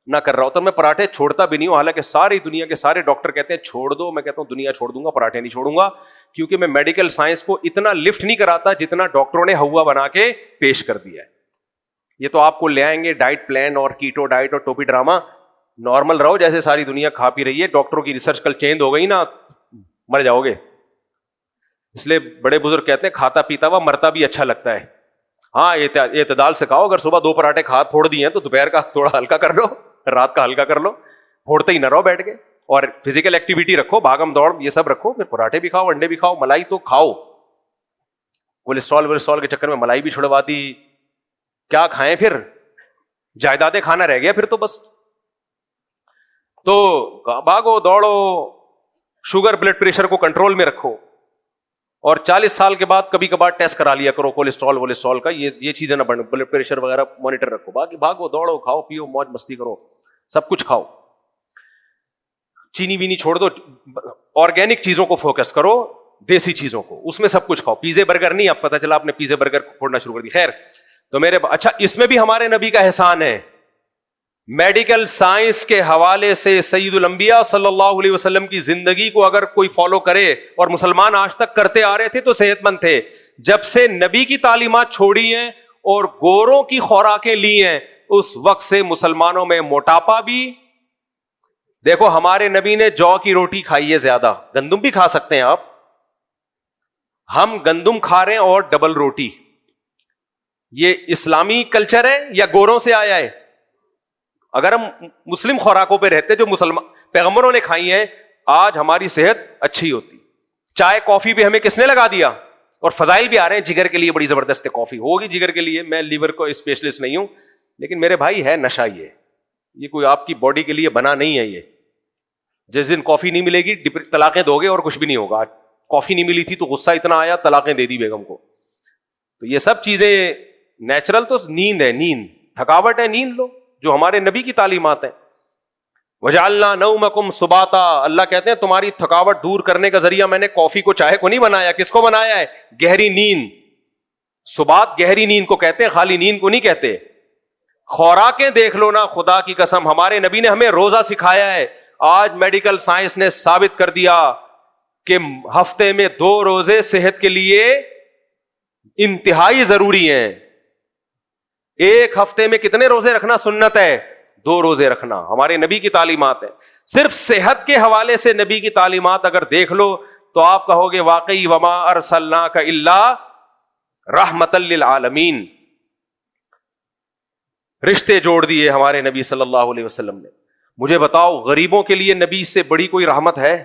Speaker 1: نہ کر رہا ہوتا. میں پراٹھے چھوڑتا بھی نہیں ہوں, حالانکہ ساری دنیا کے سارے ڈاکٹر کہتے ہیں چھوڑ دو. میں کہتا ہوں دنیا چھوڑ دوں گا, پراٹھے نہیں چھوڑوں گا, کیونکہ میں میڈیکل سائنس کو اتنا لفٹ نہیں کراتا جتنا ڈاکٹروں نے ہوا بنا کے پیش کر دیا ہے. یہ تو آپ کو لے آئیں گے ڈائٹ پلان اور کیٹو ڈائٹ اور ٹوپی ڈراما, نارمل رہو جیسے ساری دنیا کھا پی رہی ہے. ڈاکٹروں کی ریسرچ کل چینج ہو گئی نا, مر جاؤ گے. اس لیے بڑے بزرگ کہتے ہیں کھاتا پیتا ہوا مرتا بھی اچھا لگتا ہے. ہاں اعتدال سے کھاؤ. اگر صبح 2 پراٹھے پھوڑ دیے ہیں تو دوپہر کا تھوڑا ہلکا کر لو, رات کا ہلکا کر لو, پھوڑتے ہی نہ رہو بیٹھ کے. اور فزیکل ایکٹیویٹی رکھو, بھاگم دوڑ یہ سب رکھو, پھر پراٹھے بھی کھاؤ, انڈے بھی کھاؤ, ملائی تو کھاؤ. کولیسٹرول کے چکر میں ملائی بھی چھڑوا دی, کیا کھائیں پھر, جائیدادیں کھانا رہ گیا پھر تو بس. تو بھاگو دوڑو, شوگر بلڈ پریشر کو کنٹرول میں رکھو, اور 40 سال کے بعد کبھی کبھار ٹیسٹ کرا لیا کرو کولیسٹرول کا, یہ چیزیں نہ بڑھیں, بلڈ پریشر وغیرہ مانیٹر رکھو. باقی بھاگو دوڑو, کھاؤ پیو, موج مستی کرو, سب کچھ کھاؤ. چینی وینی چھوڑ دو, آرگینک چیزوں کو فوکس کرو, دیسی چیزوں کو, اس میں سب کچھ کھاؤ. پیزے برگر نہیں, اب پتہ چلا آپ نے پیزے برگر پھوڑنا شروع کر دی. خیر, تو اچھا اس میں بھی ہمارے نبی کا احسان ہے. میڈیکل سائنس کے حوالے سے سید الانبیاء صلی اللہ علیہ وسلم کی زندگی کو اگر کوئی فالو کرے, اور مسلمان آج تک کرتے آ رہے تھے تو صحت مند تھے. جب سے نبی کی تعلیمات چھوڑی ہیں اور گوروں کی خوراکیں لی ہیں, اس وقت سے مسلمانوں میں موٹاپا بھی. دیکھو ہمارے نبی نے جو کی روٹی کھائی ہے زیادہ, گندم بھی کھا سکتے ہیں آپ, ہم گندم کھا رہے ہیں اور ڈبل روٹی. یہ اسلامی کلچر ہے یا گوروں سے آیا ہے؟ اگر ہم مسلم خوراکوں پہ رہتے جو مسلمان پیغمبروں نے کھائی ہیں, آج ہماری صحت اچھی ہوتی. چائے کافی پہ ہمیں کس نے لگا دیا, اور فضائل بھی آ رہے ہیں جگر کے لیے, بڑی زبردست ہے کافی, ہوگی جگر کے لیے, میں لیور کو اسپیشلسٹ نہیں ہوں, لیکن میرے بھائی ہے نشہ, یہ کوئی آپ کی باڈی کے لیے بنا نہیں ہے. یہ جس دن کافی نہیں ملے گی طلاقیں دو گے اور کچھ بھی نہیں ہوگا. کافی نہیں ملی تھی تو غصہ اتنا آیا, طلاقیں دے دی بیگم کو. تو یہ سب چیزیں نیچرل تو نیند ہے, نیند تھکاوٹ ہے, نیند لو, جو ہمارے نبی کی تعلیمات ہیں. وجعلنا نومکم سباتا, اللہ کہتے ہیں تمہاری تھکاوٹ دور کرنے کا ذریعہ میں نے کافی کو چائے کو نہیں بنایا. کس کو بنایا ہے؟ گہری نیند. سبات گہری نیند کو کہتے ہیں, خالی نیند کو نہیں کہتے. خوراکیں دیکھ لو نا, خدا کی قسم ہمارے نبی نے ہمیں روزہ سکھایا ہے. آج میڈیکل سائنس نے ثابت کر دیا کہ ہفتے میں 2 روزے صحت کے لیے انتہائی ضروری ہیں. ایک ہفتے میں کتنے روزے رکھنا سنت ہے؟ 2 روزے رکھنا. ہمارے نبی کی تعلیمات ہے. صرف صحت کے حوالے سے نبی کی تعلیمات اگر دیکھ لو تو آپ کہو گے واقعی وما ارسلناک الا رحمتا للعالمین. رشتے جوڑ دیے ہمارے نبی صلی اللہ علیہ وسلم نے. مجھے بتاؤ, غریبوں کے لیے نبی سے بڑی کوئی رحمت ہے؟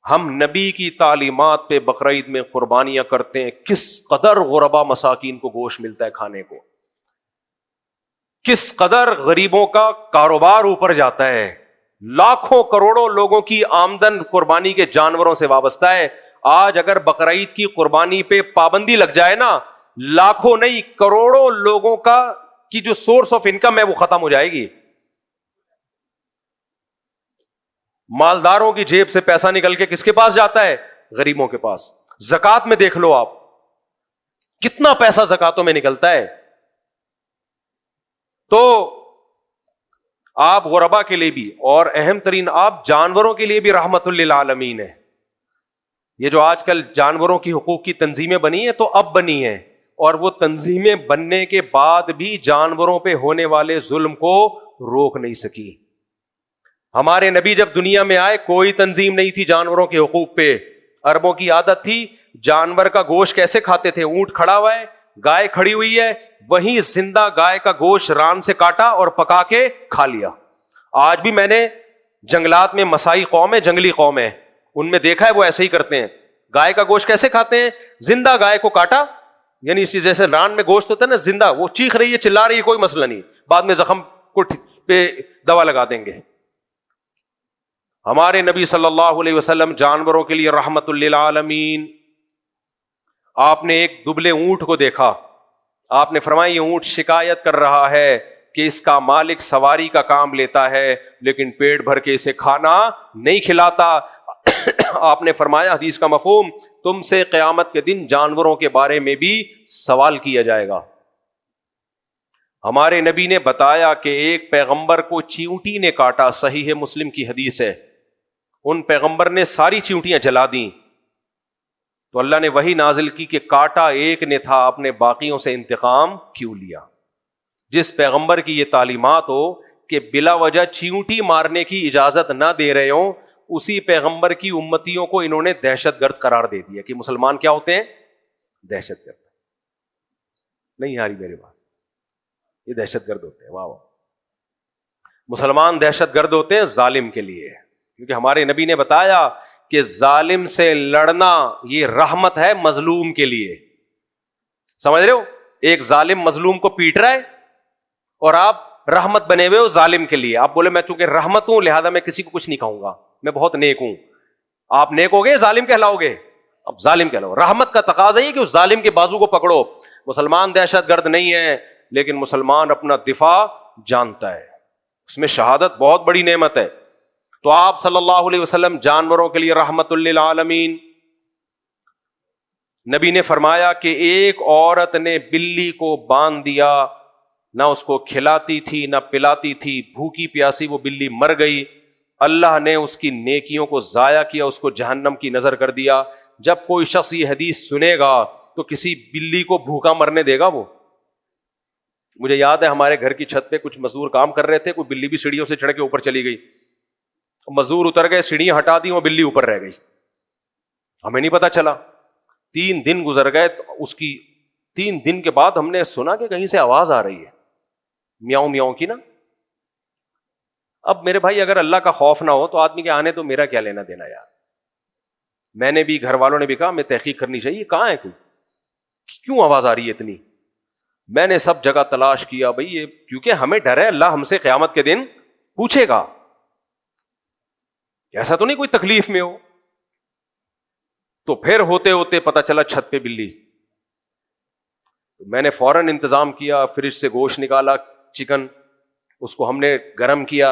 Speaker 1: ہم نبی کی تعلیمات پہ بقرعید میں قربانیاں کرتے ہیں. کس قدر غربا مساکین کو گوشت ملتا ہے کھانے کو, کس قدر غریبوں کا کاروبار اوپر جاتا ہے. لاکھوں کروڑوں لوگوں کی آمدن قربانی کے جانوروں سے وابستہ ہے. آج اگر بقرعید کی قربانی پہ پابندی لگ جائے نا, لاکھوں نہیں کروڑوں لوگوں کی جو سورس آف انکم ہے وہ ختم ہو جائے گی. مالداروں کی جیب سے پیسہ نکل کے کس کے پاس جاتا ہے؟ غریبوں کے پاس. زکات میں دیکھ لو آپ, کتنا پیسہ زکاتوں میں نکلتا ہے. تو آپ غربا کے لیے بھی, اور اہم ترین آپ جانوروں کے لیے بھی رحمت للعالمین ہے. یہ جو آج کل جانوروں کی حقوق کی تنظیمیں بنی ہیں تو اب بنی ہیں, اور وہ تنظیمیں بننے کے بعد بھی جانوروں پہ ہونے والے ظلم کو روک نہیں سکی. ہمارے نبی جب دنیا میں آئے کوئی تنظیم نہیں تھی جانوروں کے حقوق پہ. عربوں کی عادت تھی جانور کا گوشت کیسے کھاتے تھے؟ اونٹ کھڑا ہوا ہے, گائے کھڑی ہوئی ہے, وہیں زندہ گائے کا گوشت ران سے کاٹا اور پکا کے کھا لیا. آج بھی میں نے جنگلات میں مسائی قوم ہے, جنگلی قوم ہے, ان میں دیکھا ہے وہ ایسے ہی کرتے ہیں. گائے کا گوشت کیسے کھاتے ہیں؟ زندہ گائے کو کاٹا, یعنی اس جیسے ران میں گوشت ہوتا ہے نا زندہ, وہ چیخ رہی ہے چلا رہی ہے کوئی مسئلہ نہیں, بعد میں زخم کو پہ دوا لگا دیں گے. ہمارے نبی صلی اللہ علیہ وسلم جانوروں کے لیے رحمت للعالمین. آپ نے ایک دبلے اونٹ کو دیکھا, آپ نے فرمایا یہ اونٹ شکایت کر رہا ہے کہ اس کا مالک سواری کا کام لیتا ہے لیکن پیٹ بھر کے اسے کھانا نہیں کھلاتا. آپ نے فرمایا حدیث کا مفہوم, تم سے قیامت کے دن جانوروں کے بارے میں بھی سوال کیا جائے گا. ہمارے نبی نے بتایا کہ ایک پیغمبر کو چیونٹی نے کاٹا, صحیح مسلم کی حدیث ہے, ان پیغمبر نے ساری چیونٹیاں جلا دیں تو اللہ نے وہی نازل کی کہ کاٹا ایک نے تھا, آپ نے باقیوں سے انتقام کیوں لیا. جس پیغمبر کی یہ تعلیمات ہو کہ بلا وجہ چیونٹی مارنے کی اجازت نہ دے رہے ہوں, اسی پیغمبر کی امتیوں کو انہوں نے دہشت گرد قرار دے دیا کہ مسلمان کیا ہوتے ہیں؟ دہشت گرد. نہیں آ رہی میری بات؟ یہ دہشت گرد ہوتے ہیں. واہ واہ. مسلمان دہشت گرد ہوتے ہیں ظالم کے لیے, کیونکہ ہمارے نبی نے بتایا کہ ظالم سے لڑنا یہ رحمت ہے مظلوم کے لیے. سمجھ رہے ہو؟ ایک ظالم مظلوم کو پیٹ رہا ہے اور آپ رحمت بنے ہوئے ہو ظالم کے لیے. آپ بولے میں چونکہ رحمت ہوں لہذا میں کسی کو کچھ نہیں کہوں گا, میں بہت نیک ہوں. آپ نیک ہوگے ظالم کہلاؤ گے. اب ظالم کہلاؤ. رحمت کا تقاضا یہ کہ اس ظالم کے بازو کو پکڑو. مسلمان دہشت گرد نہیں ہے, لیکن مسلمان اپنا دفاع جانتا ہے, اس میں شہادت بہت بڑی نعمت ہے. تو آپ صلی اللہ علیہ وسلم جانوروں کے لیے رحمت للعالمین. نبی نے فرمایا کہ ایک عورت نے بلی کو باندھ دیا, نہ اس کو کھلاتی تھی نہ پلاتی تھی, بھوکی پیاسی وہ بلی مر گئی. اللہ نے اس کی نیکیوں کو ضائع کیا, اس کو جہنم کی نظر کر دیا. جب کوئی شخص یہ حدیث سنے گا تو کسی بلی کو بھوکا مرنے دے گا وہ؟ مجھے یاد ہے ہمارے گھر کی چھت پہ کچھ مزدور کام کر رہے تھے, کوئی بلی بھی سیڑھیوں سے چڑھ کے اوپر چلی گئی. مزدور اتر گئے, سیڑھیاں ہٹا دی, وہ بلی اوپر رہ گئی, ہمیں نہیں پتا چلا. 3 دن گزر گئے, تو اس کی 3 دن کے بعد ہم نے سنا کہ کہیں سے آواز آ رہی ہے میاؤں میاؤں کی نا. اب میرے بھائی اگر اللہ کا خوف نہ ہو تو آدمی کے آنے تو میرا کیا لینا دینا یار. میں نے بھی, گھر والوں نے بھی کہا ہمیں تحقیق کرنی چاہیے, کہاں ہے کوئی, کیوں آواز آ رہی ہے اتنی. میں نے سب جگہ تلاش کیا بھائی یہ, کیونکہ ہمیں ڈر ہے اللہ ہم سے قیامت کے دن پوچھے گا, ایسا تو نہیں کوئی تکلیف میں ہو. تو پھر ہوتے ہوتے پتا چلا چھت پہ بلی. میں نے فوراً انتظام کیا, فریج سے گوشت نکالا, چکن, اس کو ہم نے گرم کیا,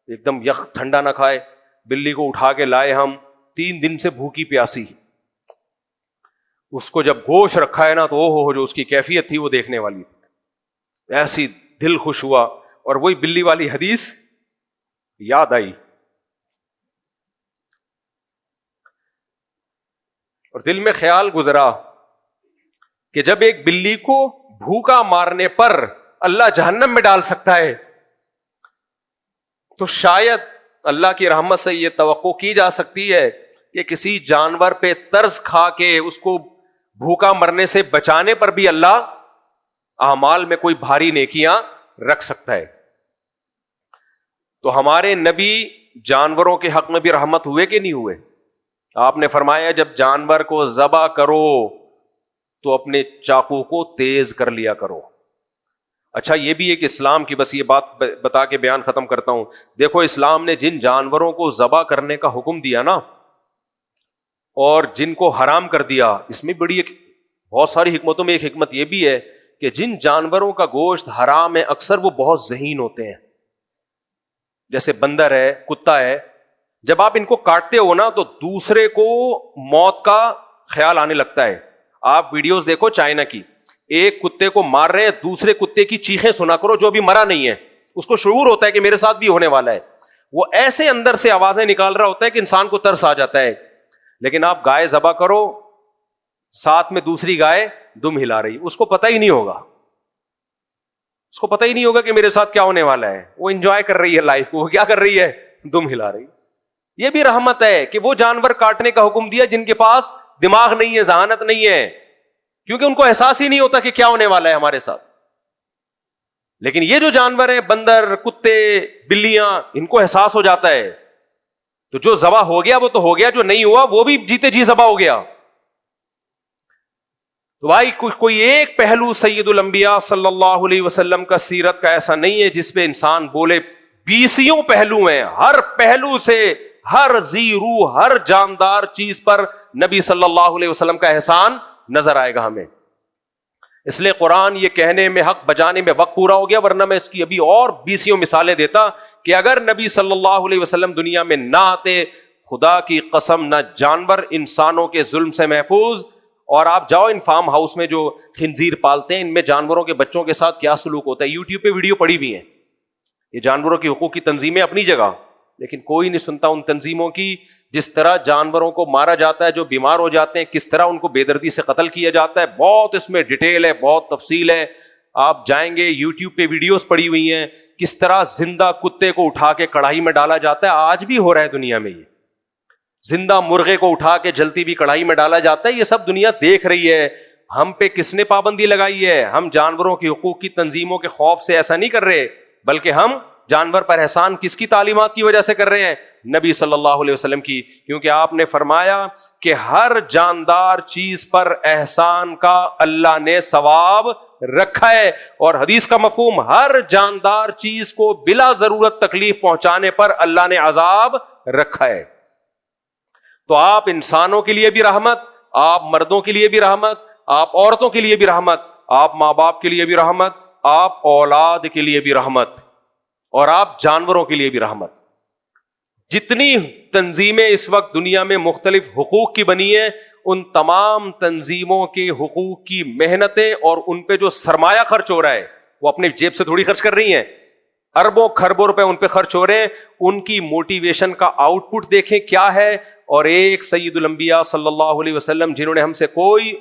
Speaker 1: ایک دم یخ ٹھنڈا نہ کھائے. بلی کو اٹھا کے لائے ہم, 3 دن سے بھوکی پیاسی. اس کو جب گوشت رکھا ہے نا تو جو اس کی کیفیت تھی وہ دیکھنے والی تھی, ایسی دل خوش ہوا. اور وہی بلی والی حدیث یاد آئی. اور دل میں خیال گزرا کہ جب ایک بلی کو بھوکا مارنے پر اللہ جہنم میں ڈال سکتا ہے تو شاید اللہ کی رحمت سے یہ توقع کی جا سکتی ہے کہ کسی جانور پہ ترس کھا کے اس کو بھوکا مرنے سے بچانے پر بھی اللہ اعمال میں کوئی بھاری نیکیاں رکھ سکتا ہے. تو ہمارے نبی جانوروں کے حق میں بھی رحمت ہوئے کہ نہیں ہوئے؟ آپ نے فرمایا جب جانور کو ذبح کرو تو اپنے چاقو کو تیز کر لیا کرو. اچھا یہ بھی ایک اسلام کی, بس یہ بات بتا کے بیان ختم کرتا ہوں. دیکھو اسلام نے جن جانوروں کو ذبح کرنے کا حکم دیا نا اور جن کو حرام کر دیا, اس میں بڑی ایک بہت ساری حکمتوں میں ایک حکمت یہ بھی ہے کہ جن جانوروں کا گوشت حرام ہے اکثر وہ بہت ذہین ہوتے ہیں. جیسے بندر ہے, کتا ہے, جب آپ ان کو کاٹتے ہو نا تو دوسرے کو موت کا خیال آنے لگتا ہے. آپ ویڈیوز دیکھو چائنا کی, ایک کتے کو مار رہے ہیں, دوسرے کتے کی چیخیں سنا کرو جو ابھی مرا نہیں ہے, اس کو شعور ہوتا ہے کہ میرے ساتھ بھی ہونے والا ہے. وہ ایسے اندر سے آوازیں نکال رہا ہوتا ہے کہ انسان کو ترس آ جاتا ہے. لیکن آپ گائے ذبح کرو, ساتھ میں دوسری گائے دم ہلا رہی, اس کو پتہ ہی نہیں ہوگا, اس کو پتہ ہی نہیں ہوگا کہ میرے ساتھ کیا ہونے والا ہے. وہ انجوائے کر رہی ہے لائف کو, وہ کیا کر رہی ہے, دم ہلا رہی. یہ بھی رحمت ہے کہ وہ جانور کاٹنے کا حکم دیا جن کے پاس دماغ نہیں ہے, ذہانت نہیں ہے, کیونکہ ان کو احساس ہی نہیں ہوتا کہ کیا ہونے والا ہے ہمارے ساتھ. لیکن یہ جو جانور ہیں, بندر, کتے, بلیاں, ان کو احساس ہو جاتا ہے. تو جو ذبح ہو گیا وہ تو ہو گیا, جو نہیں ہوا وہ بھی جیتے جی ذبح ہو گیا. تو بھائی کوئی ایک پہلو سید الانبیاء صلی اللہ علیہ وسلم کا سیرت کا ایسا نہیں ہے جس پہ انسان بولے 20 پہلو ہیں. ہر پہلو سے, ہر ذی روح, ہر جاندار چیز پر نبی صلی اللہ علیہ وسلم کا احسان نظر آئے گا ہمیں. اس لیے قرآن یہ کہنے میں, حق بجانے میں وقت پورا ہو گیا, ورنہ میں اس کی ابھی اور 20 مثالیں دیتا کہ اگر نبی صلی اللہ علیہ وسلم دنیا میں نہ آتے, خدا کی قسم نہ جانور انسانوں کے ظلم سے محفوظ. اور آپ جاؤ ان فارم ہاؤس میں جو خنزیر پالتے ہیں, ان میں جانوروں کے بچوں کے ساتھ کیا سلوک ہوتا ہے. یوٹیوب پہ ویڈیو پڑی ہوئی ہیں. یہ جانوروں کی حقوق کی تنظیمیں اپنی جگہ, لیکن کوئی نہیں سنتا ان تنظیموں کی. جس طرح جانوروں کو مارا جاتا ہے, جو بیمار ہو جاتے ہیں, کس طرح ان کو بے دردی سے قتل کیا جاتا ہے, بہت اس میں ڈیٹیل ہے, بہت تفصیل ہے. آپ جائیں گے یوٹیوب پہ ویڈیوز پڑی ہوئی ہیں, کس طرح زندہ کتے کو اٹھا کے کڑھائی میں ڈالا جاتا ہے. آج بھی ہو رہا ہے دنیا میں, یہ زندہ مرغے کو اٹھا کے جلتی بھی کڑھائی میں ڈالا جاتا ہے. یہ سب دنیا دیکھ رہی ہے. ہم پہ کس نے پابندی لگائی ہے؟ ہم جانوروں کے حقوق کی تنظیموں کے خوف سے ایسا نہیں کر رہے، بلکہ ہم جانور پر احسان کس کی تعلیمات کی وجہ سے کر رہے ہیں؟ نبی صلی اللہ علیہ وسلم کی، کیونکہ آپ نے فرمایا کہ ہر جاندار چیز پر احسان کا اللہ نے ثواب رکھا ہے، اور حدیث کا مفہوم ہر جاندار چیز کو بلا ضرورت تکلیف پہنچانے پر اللہ نے عذاب رکھا ہے۔ تو آپ انسانوں کے لیے بھی رحمت، آپ مردوں کے لیے بھی رحمت، آپ عورتوں کے لیے بھی رحمت، آپ ماں باپ کے لیے بھی رحمت، آپ اولاد کے لیے بھی رحمت، اور آپ جانوروں کے لیے بھی رحمت۔ جتنی تنظیمیں اس وقت دنیا میں مختلف حقوق کی بنی ہیں، ان تمام تنظیموں کے حقوق کی محنتیں اور ان پہ جو سرمایہ خرچ ہو رہا ہے وہ اپنے جیب سے تھوڑی خرچ کر رہی ہیں، اربوں خربوں روپے ان پہ خرچ ہو رہے ہیں۔ ان کی موٹیویشن کا آؤٹ پٹ دیکھیں کیا ہے، اور ایک سید الانبیاء صلی اللہ علیہ وسلم جنہوں نے ہم سے کوئی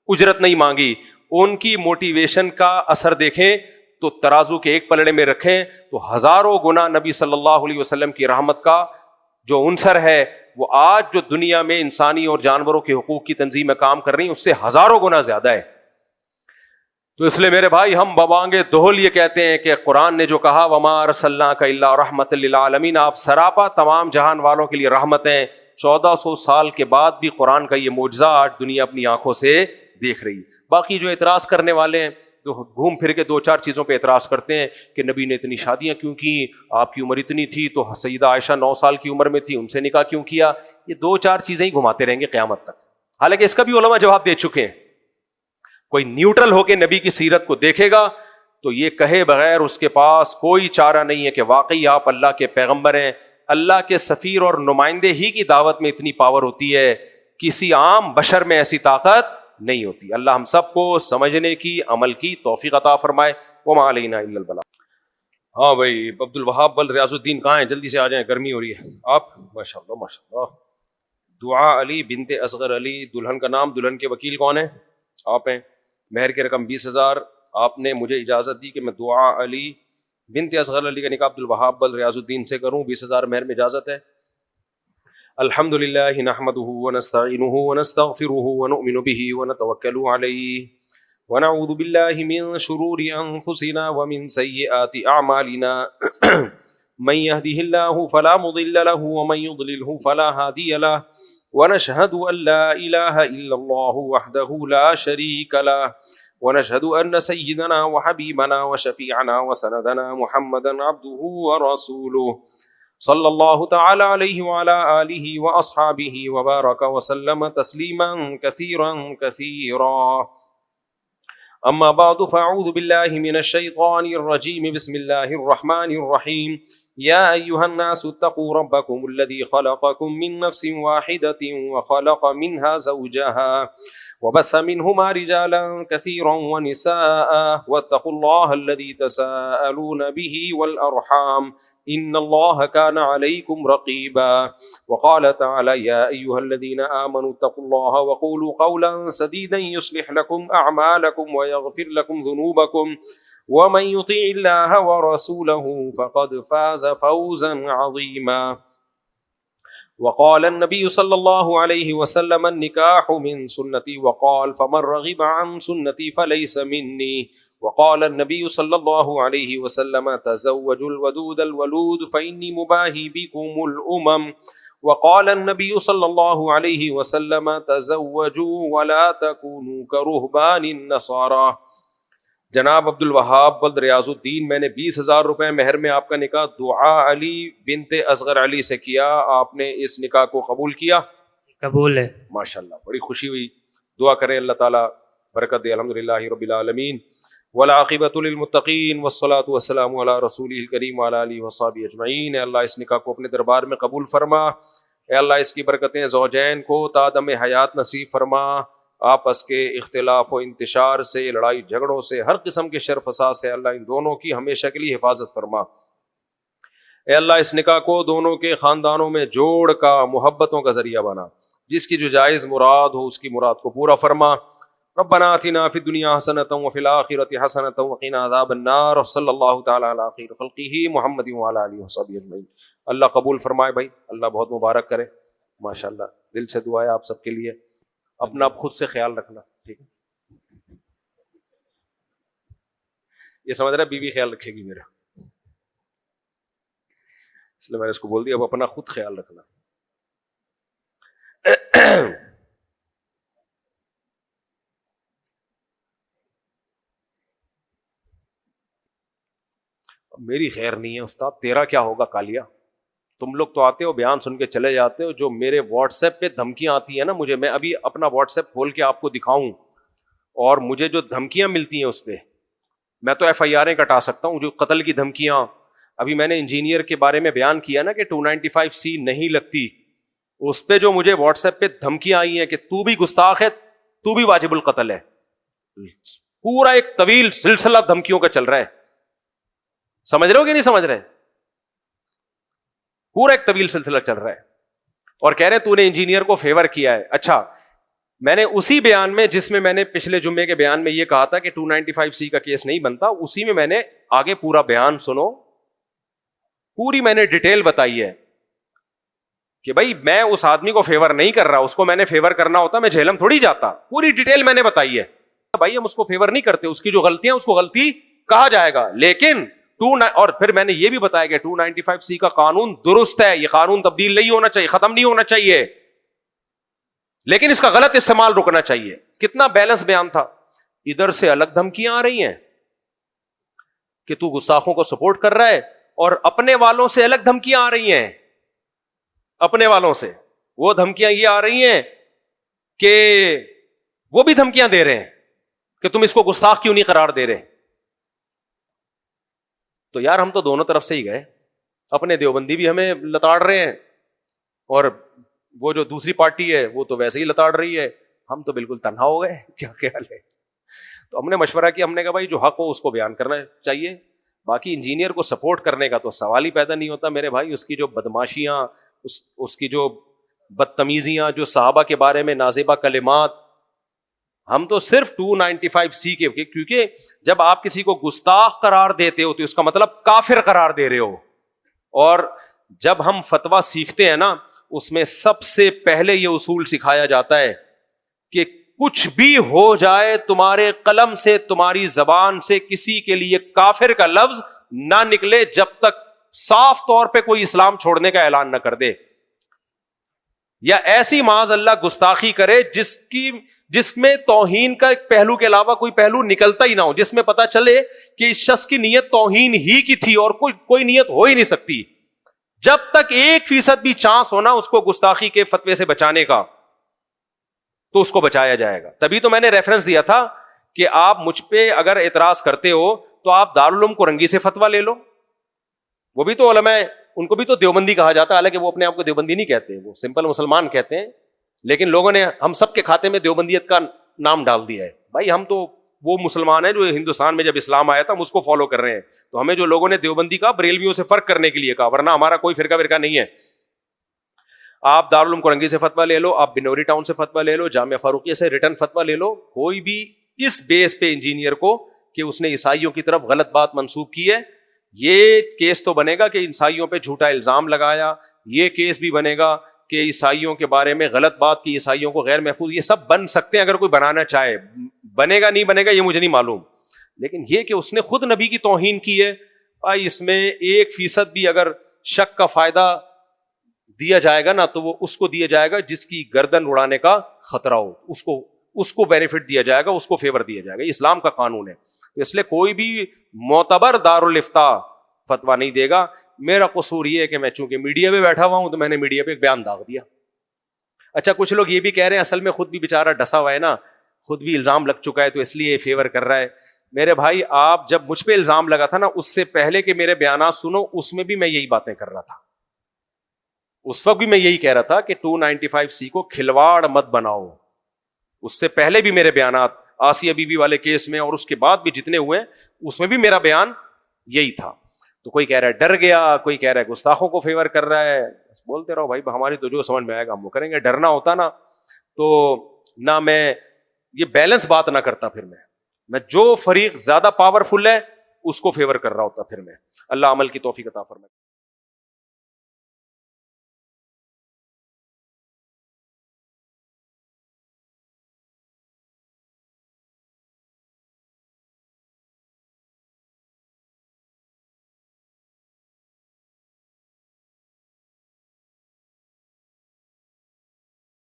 Speaker 1: اجرت نہیں مانگی، ان کی موٹیویشن کا اثر دیکھیں تو ترازو کے ایک پلڑے میں رکھیں تو ہزاروں گنا نبی صلی اللہ علیہ وسلم کی رحمت کا جو عنصر ہے وہ آج جو دنیا میں انسانی اور جانوروں کے حقوق کی تنظیم میں کام کر رہی ہیں اس سے ہزاروں گنا زیادہ ہے۔ تو اس لیے میرے بھائی ہم ببانگ دہل یہ کہتے ہیں کہ قرآن نے جو کہا وما ارسلناک الا رحمۃ للعالمین، آپ سراپا تمام جہان والوں کے لیے رحمت ہیں۔ 1400 سال کے بعد بھی قرآن کا یہ معجزہ آج دنیا اپنی آنکھوں سے دیکھ رہی ہے۔ باقی جو اعتراض کرنے والے ہیں تو گھوم پھر کے 2-4 چیزوں پہ اعتراض کرتے ہیں کہ نبی نے اتنی شادیاں کیوں کی، آپ کی عمر اتنی تھی تو سیدہ عائشہ 9 سال کی عمر میں تھی، ان سے نکاح کیوں کیا؟ یہ 2-4 چیزیں ہی گھماتے رہیں گے قیامت تک، حالانکہ اس کا بھی علماء جواب دے چکے ہیں۔ کوئی نیوٹرل ہو کے نبی کی سیرت کو دیکھے گا تو یہ کہے بغیر اس کے پاس کوئی چارہ نہیں ہے کہ واقعی آپ اللہ کے پیغمبر ہیں۔ اللہ کے سفیر اور نمائندے ہی کی دعوت میں اتنی پاور ہوتی ہے، کسی عام بشر میں ایسی طاقت نہیں ہوتی۔ اللہ ہم سب کو سمجھنے کی، عمل کی توفیق عطا فرمائے۔ وما علینا الا البلاغ۔ ہاں بھائی عبد الوہاب بل ریاض الدین کہاں ہیں؟ جلدی سے آ جائیں، گرمی ہو رہی ہے۔ آپ ماشاءاللہ ماشاءاللہ۔ دعا علی بنت اصغر علی، دلہن کا نام، دلہن کے وکیل کون ہیں؟ آپ ہیں۔ مہر کی رقم 20,000۔ آپ نے مجھے اجازت دی کہ میں دعا علی بنت اصغر علی کا نکاح عبد الوہاب بل ریاض الدین سے کروں، 20,000 مہر میں اجازت ہے؟ الحمد للہ نحمده ونستعینه ونستغفره ونؤمن به ونتوکل علیہ ونعوذ باللہ من شرور انفسنا ومن سیئات اعمالنا من يهده الله فلا مضل له ومن يضلله فلا هادی له ونشهد ان لا اله الا الله وحده لا شريك له ونشهد ان سيدنا وحبيبنا وشفيعنا وسندنا محمدا عبده ورسوله صلی اللہ تعالی علیہ وعلى آلہ واصحابہ وبارک وسلم تسلیما کثیرا کثیرا۔ اما بعد فاعوذ باللہ من الشیطان الرجیم، بسم اللہ الرحمن الرحیم۔ یا ایہا الناس اتقوا ربکم الذی خلقکم من نفس واحدۃ وخلق منها زوجها وبث منهما رجالا كثيرا ونساء واتقوا الله الذي تساءلون به والأرحام ان الله كان عليكم رقيبا۔ وقال تعالى يا ايها الذين امنوا اتقوا الله وقولوا قولا سديدا يصلح لكم اعمالكم ويغفر لكم ذنوبكم ومن يطع الله ورسوله فقد فاز فوزا عظيما۔ وقال النبي صلى الله عليه وسلم النكاح من سنتي وقال فمن رغب عن سنتي فليس مني۔ وقال النبي صلى الله عليه وسلم تزوجوا الودود الولود فإني مباهي بكم الأمم۔ وقال النبي صلى الله عليه وسلم تزوجوا ولا تكونوا كرهبان النصارى۔ جناب عبد الوہاب بلد ریاض الدین، میں نے 20,000 روپے مہر میں آپ کا نکاح دعا علی بنت اصغر علی سے کیا، آپ نے اس نکاح کو قبول کیا؟
Speaker 2: قبول ہے
Speaker 1: ماشاءاللہ، بڑی خوشی ہوئی۔ دعا کریں اللہ تعالیٰ برکت دے۔ الحمدللہ رب العالمین والعاقبۃ للمتقین والصلاۃ والسلام علی رسولہ الکریم وعلی آلہ وصحبہ اجمعین۔ اے اللہ اس نکاح کو اپنے دربار میں قبول فرما۔ اے اللہ اس کی برکتیں زوجین کو تا دم حیات نصیب فرما۔ آپس کے اختلاف و انتشار سے، لڑائی جھگڑوں سے، ہر قسم کے شر فساد سے اللہ ان دونوں کی ہمیشہ کے لیے حفاظت فرما۔ اے اللہ اس نکاح کو دونوں کے خاندانوں میں جوڑ کا، محبتوں کا ذریعہ بنا۔ جس کی جو جائز مراد ہو اس کی مراد کو پورا فرما۔ ربنا آتنا فی الدنیا حسنۃ وفی الآخرۃ حسنۃ وقنا عذاب النار۔ صلی اللہ تعالی علی خیر خلقہ محمد وعلی آلہ وصحبہ اجمعین۔ اللہ قبول فرمائے بھائی، اللہ بہت مبارک کرے۔ ماشاءاللہ دل سے دعا ہے آپ سب کے لیے۔ اپنا خود سے خیال رکھنا، ٹھیک ہے؟ یہ سمجھ رہا ہے بیوی خیال رکھے گی میرا، اس لیے میں نے اس کو بول دیا اب اپنا خود خیال رکھنا. میری خیر نہیں ہے استاد، تیرا کیا ہوگا کالیا؟ تم لوگ تو آتے ہو بیان سن کے چلے جاتے ہو، جو میرے واٹس ایپ پہ دھمکیاں آتی ہیں نا مجھے، میں ابھی اپنا واٹس ایپ کھول کے آپ کو دکھاؤں اور مجھے جو دھمکیاں ملتی ہیں اس پہ میں تو ایف آئی آریں کٹا سکتا ہوں. جو قتل کی دھمکیاں، ابھی میں نے انجینئر کے بارے میں بیان کیا نا کہ 295C نہیں لگتی، اس پہ جو مجھے واٹس ایپ پہ دھمکیاں آئی ہیں کہ تو بھی گستاخ ہے، تو بھی واجب القتل ہے، پورا ایک طویل سلسلہ دھمکیوں کا چل رہا ہے. سمجھ رہے ہو کہ نہیں سمجھ رہے؟ پورا ایک طویل سلسلہ چل رہا ہے اور کہہ رہے ہیں تو نے انجینئر کو فیور کیا ہے. اچھا، میں نے اسی بیان میں جس میں میں نے پچھلے جمعے کے بیان میں یہ کہا تھا کہ 295C کا کیس نہیں بنتا، اسی میں نے آگے پورا بیان سنو، پوری میں نے ڈیٹیل بتائی ہے کہ بھائی میں اس آدمی کو فیور نہیں کر رہا، اس کو میں نے فیور کرنا ہوتا میں جہلم تھوڑی جاتا. پوری ڈیٹیل میں نے بتائی ہے. بھائی ہم اس کو فیور نہیں کرتے، اس کی جو غلطیاں اس کو غلطی کہا جائے گا، لیکن اور پھر میں نے یہ بھی بتایا کہ 295C کا قانون درست ہے، یہ قانون تبدیل نہیں ہونا چاہیے، ختم نہیں ہونا چاہیے، لیکن اس کا غلط استعمال رکنا چاہیے. کتنا بیلنس بیان تھا. ادھر سے الگ دھمکیاں آ رہی ہیں کہ تو گستاخوں کو سپورٹ کر رہا ہے، اور اپنے والوں سے الگ دھمکیاں آ رہی ہیں. اپنے والوں سے وہ دھمکیاں یہ آ رہی ہیں کہ وہ بھی دھمکیاں دے رہے ہیں کہ تم اس کو گستاخ کیوں نہیں قرار دے رہے. تو یار ہم تو دونوں طرف سے ہی گئے، اپنے دیوبندی بھی ہمیں لتاڑ رہے ہیں اور وہ جو دوسری پارٹی ہے وہ تو ویسے ہی لتاڑ رہی ہے، ہم تو بالکل تنہا ہو گئے. کیا خیال ہے؟ تو ہم نے مشورہ کیا، ہم نے کہا بھائی جو حق ہو اس کو بیان کرنا چاہیے، باقی انجینئر کو سپورٹ کرنے کا تو سوال ہی پیدا نہیں ہوتا میرے بھائی. اس کی جو بدماشیاں، اس کی جو بدتمیزیاں، جو صحابہ کے بارے میں نازیبہ کلمات، ہم تو صرف 295C کے، کیونکہ جب آپ کسی کو گستاخ قرار دیتے ہو تو اس کا مطلب کافر قرار دے رہے ہو. اور جب ہم فتویٰ سیکھتے ہیں نا اس میں سب سے پہلے یہ اصول سکھایا جاتا ہے کہ کچھ بھی ہو جائے تمہارے قلم سے، تمہاری زبان سے کسی کے لیے کافر کا لفظ نہ نکلے جب تک صاف طور پہ کوئی اسلام چھوڑنے کا اعلان نہ کر دے، یا ایسی معاذ اللہ گستاخی کرے جس میں توہین کا ایک پہلو کے علاوہ کوئی پہلو نکلتا ہی نہ ہو، جس میں پتا چلے کہ اس شخص کی نیت توہین ہی کی تھی اور کوئی نیت ہو ہی نہیں سکتی. جب تک 1% بھی چانس ہونا اس کو گستاخی کے فتوے سے بچانے کا تو اس کو بچایا جائے گا. تبھی تو میں نے ریفرنس دیا تھا کہ آپ مجھ پہ اگر اعتراض کرتے ہو تو آپ دارالعلوم کرنگی سے فتویٰ لے لو. وہ بھی تو علماء، ان کو بھی تو دیوبندی کہا جاتا ہے، حالانکہ وہ اپنے آپ کو دیوبندی نہیں کہتے، وہ سمپل مسلمان کہتے ہیں، لیکن لوگوں نے ہم سب کے کھاتے میں دیوبندیت کا نام ڈال دیا ہے. بھائی ہم تو وہ مسلمان ہیں جو ہندوستان میں جب اسلام آیا تھا ہم اس کو فالو کر رہے ہیں، تو ہمیں جو لوگوں نے دیوبندی کہا بریلویوں سے فرق کرنے کے لیے کہا، ورنہ ہمارا کوئی فرقہ نہیں ہے. آپ دارالعلوم کرنگی سے فتویٰ لے لو، آپ بنوری ٹاؤن سے فتویٰ لے لو، جامعہ فاروقیہ سے ریٹن فتویٰ لے لو، کوئی بھی اس بیس پہ انجینئر کو کہ اس نے عیسائیوں کی طرف غلط بات منسوب کی ہے، یہ کیس تو بنے گا کہ عیسائیوں پہ جھوٹا الزام لگایا، یہ کیس بھی بنے گا کہ عیسائیوں کے بارے میں غلط بات کی، عیسائیوں کو غیر محفوظ، یہ سب بن سکتے ہیں اگر کوئی بنانا چاہے. بنے گا نہیں بنے گا یہ مجھے نہیں معلوم، لیکن یہ کہ اس نے خود نبی کی توہین کی ہے، اس میں 1% بھی اگر شک کا فائدہ دیا جائے گا نا تو وہ اس کو دیا جائے گا جس کی گردن اڑانے کا خطرہ ہو، اس کو بینیفٹ دیا جائے گا، اس کو فیور دیا جائے گا. اسلام کا قانون ہے، اس لیے کوئی بھی معتبر دارالفتہ فتویٰ نہیں دے گا. میرا قصور یہ ہے کہ میں چونکہ میڈیا پہ بیٹھا ہوا ہوں تو میں نے میڈیا پہ ایک بیان داغ دیا. اچھا کچھ لوگ یہ بھی کہہ رہے ہیں اصل میں خود بھی بیچارہ ڈسا ہوا ہے نا، خود بھی الزام لگ چکا ہے تو اس لیے فیور کر رہا ہے. میرے بھائی آپ جب مجھ پہ الزام لگا تھا نا اس سے پہلے کہ میرے بیانات سنو، اس میں بھی میں یہی باتیں کر رہا تھا، اس وقت بھی میں یہی کہہ رہا تھا کہ 295C کو کھلواڑ مت بناؤ. اس سے پہلے بھی میرے بیانات آسیہ بی بی والے کیس میں اور اس کے بعد بھی جتنے ہوئے اس میں بھی میرا بیان یہی تھا. تو کوئی کہہ رہا ہے ڈر گیا، کوئی کہہ رہا ہے گستاخوں کو فیور کر رہا ہے. بولتے رہو بھائی، ہماری تو جو سمجھ میں آئے گا ہم وہ کریں گے. ڈرنا ہوتا نا تو نہ میں یہ بیلنس بات نہ کرتا، پھر میں جو فریق زیادہ پاورفل ہے اس کو فیور کر رہا ہوتا. پھر میں اللہ عمل کی توفیق عطا فرمائے.